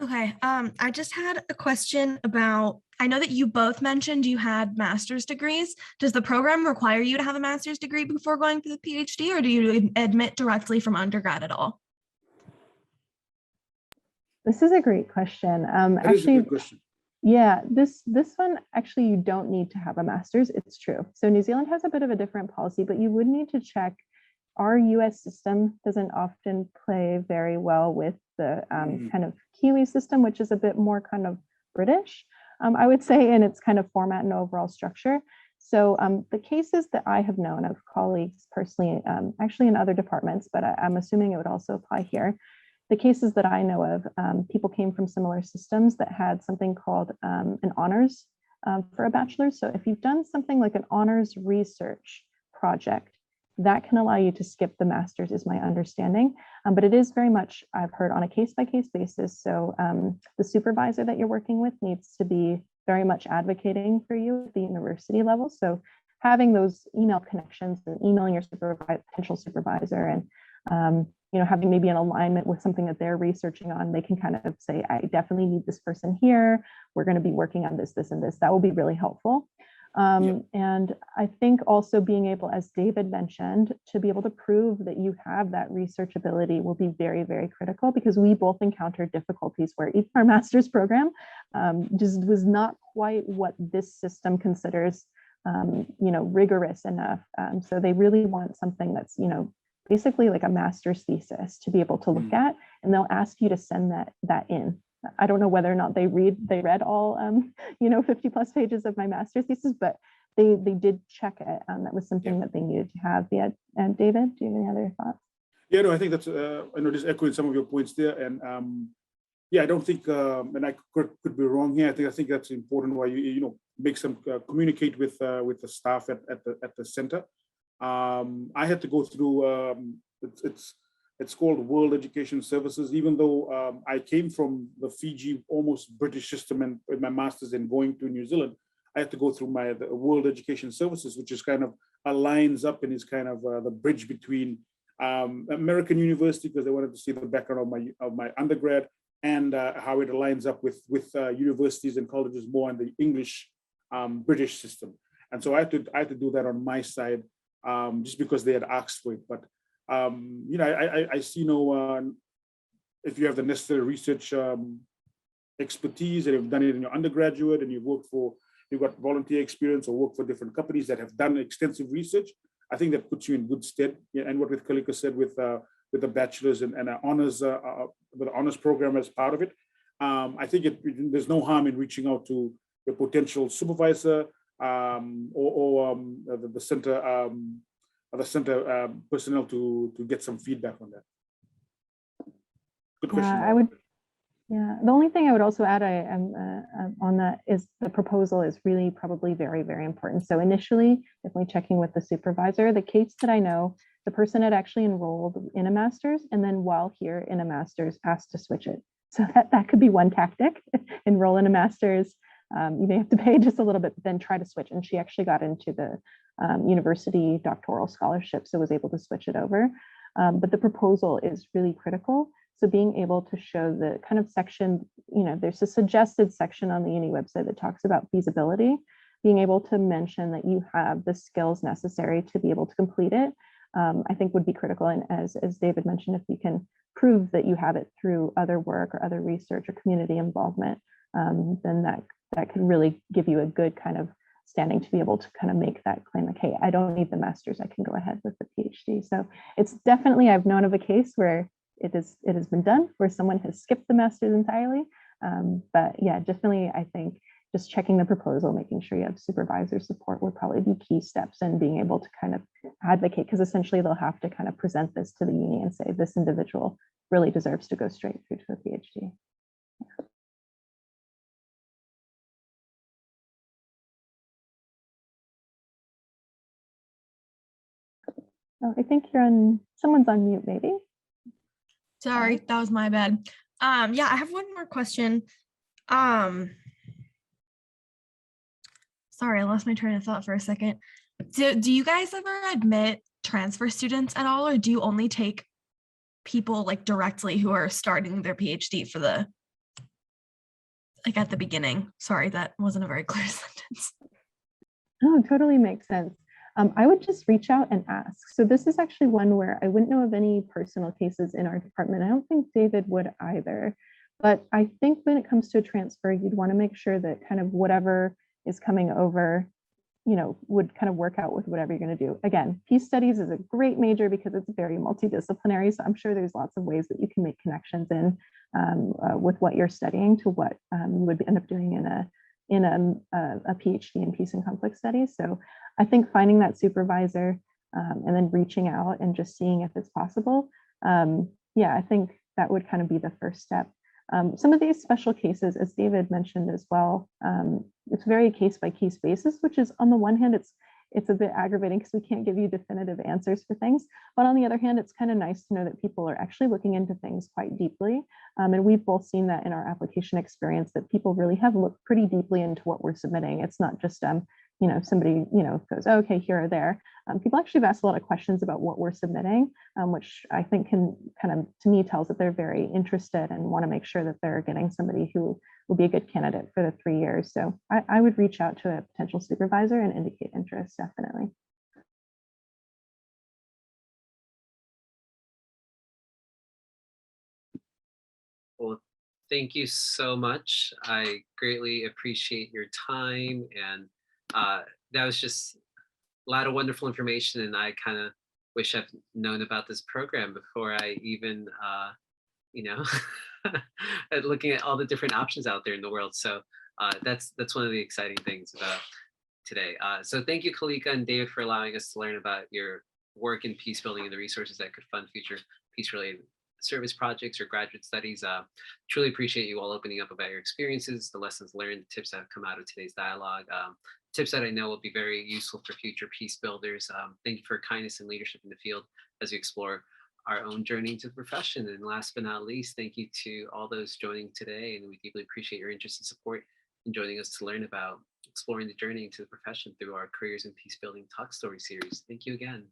Okay, I just had a question about, I know that you both mentioned you had master's degrees. Does the program require you to have a master's degree before going through the PhD, or do you admit directly from undergrad at all? This is a great question. That is a good question. Yeah, this one, actually, you don't need to have a master's. It's true. So New Zealand has a bit of a different policy, but you would need to check. Our US system doesn't often play very well with the kind of Kiwi system, which is a bit more kind of British, I would say, in its kind of format and overall structure. So the cases that I have known of colleagues personally, actually in other departments, but I'm assuming it would also apply here. The cases that I know of, people came from similar systems that had something called an honors for a bachelor's. So if you've done something like an honors research project, that can allow you to skip the master's, is my understanding. But it is very much, I've heard, on a case-by-case basis. So the supervisor that you're working with needs to be very much advocating for you at the university level. So having those email connections and emailing your potential supervisor, and having maybe an alignment with something that they're researching on, they can kind of say, I definitely need this person here. We're going to be working on this, this, and this. That will be really helpful. And I think also being able, as David mentioned, to be able to prove that you have that research ability will be very, very critical, because we both encountered difficulties where even our master's program just was not quite what this system considers, rigorous enough. So they really want something that's, basically like a master's thesis to be able to look at, and they'll ask you to send that in. I don't know whether or not they read all 50 plus pages of my master's thesis, but they did check it. That was something that they needed to have. Yeah. And David, do you have any other thoughts? Yeah, no, I think that's just echoing some of your points there. And yeah, I don't think, and I could be wrong here. I think that's important. Why you make some communicate with the staff at the center. I had to go through it's called World Education Services. Even though I came from the Fiji almost British system and with my master's in going to New Zealand, I had to go through the World Education Services, which is kind of aligns up and is kind of the bridge between American University, because they wanted to see the background of my undergrad, and how it aligns up with universities and colleges more in the English British system. And so I had to do that on my side, just because they had asked for it. But I see if you have the necessary research expertise and you've done it in your undergraduate and you've got volunteer experience or work for different companies that have done extensive research, I think that puts you in good stead. Yeah, and what with Kalika said with the bachelor's and an honors with the honors program as part of it, I think there's no harm in reaching out to a potential supervisor or the center personnel to get some feedback on that. Good question. Yeah, the only thing I would also add on that is the proposal is really probably very, very important. So initially, definitely checking with the supervisor. The case that I know, the person had actually enrolled in a master's, and then while here in a master's asked to switch it. So that could be one tactic. Enroll in a master's, you may have to pay just a little bit, but then try to switch. And she actually got into the university doctoral scholarship, so was able to switch it over. But the proposal is really critical. So being able to show the kind of section, there's a suggested section on the uni website that talks about feasibility, being able to mention that you have the skills necessary to be able to complete it, I think would be critical. And as David mentioned, if you can prove that you have it through other work or other research or community involvement, then that could really give you a good kind of standing to be able to kind of make that claim like, hey, I don't need the master's, I can go ahead with the PhD. So it's definitely, I've known of a case where it has been done where someone has skipped the master's entirely. But yeah, definitely, I think just checking the proposal, making sure you have supervisor support would probably be key steps in being able to kind of advocate, because essentially they'll have to kind of present this to the uni and say this individual really deserves to go straight through to a PhD. Oh, I think someone's on mute, maybe. Sorry, that was my bad. Yeah, I have one more question. Sorry, I lost my train of thought for a second. Do you guys ever admit transfer students at all, or do you only take people like directly who are starting their PhD for at the beginning? Sorry, that wasn't a very clear sentence. Oh, totally makes sense. I would just reach out and ask. So this is actually one where I wouldn't know of any personal cases in our department. I don't think David would either. But I think when it comes to a transfer, you'd want to make sure that kind of whatever is coming over, would kind of work out with whatever you're going to do. Again, peace studies is a great major because it's very multidisciplinary. So I'm sure there's lots of ways that you can make connections with what you're studying to what you would end up doing in a PhD in peace and conflict studies. So I think finding that supervisor and then reaching out and just seeing if it's possible. Yeah, I think that would kind of be the first step. Some of these special cases, as David mentioned as well, it's very case by case basis, which is on the one hand, it's a bit aggravating because we can't give you definitive answers for things. But on the other hand, it's kind of nice to know that people are actually looking into things quite deeply. And we've both seen that in our application experience, that people really have looked pretty deeply into what we're submitting. It's not just, somebody, goes, oh, okay, here or there. People actually have asked a lot of questions about what we're submitting, which I think can kind of, to me, tells that they're very interested and want to make sure that they're getting somebody who will be a good candidate for the 3 years. So I would reach out to a potential supervisor and indicate interest, definitely. Well, thank you so much. I greatly appreciate your time, and that was just a lot of wonderful information, and I kind of wish I've known about this program before I even, looking at all the different options out there in the world. So that's one of the exciting things about today. So thank you, Kalika and David, for allowing us to learn about your work in peace building and the resources that could fund future peace-related service projects or graduate studies. Truly appreciate you all opening up about your experiences, the lessons learned, the tips that have come out of today's dialogue, tips that I know will be very useful for future peace builders. Thank you for kindness and leadership in the field as we explore our own journey into the profession. And last but not least, thank you to all those joining today. And we deeply appreciate your interest and support in joining us to learn about exploring the journey into the profession through our Careers in Peace Building Talk Story series. Thank you again.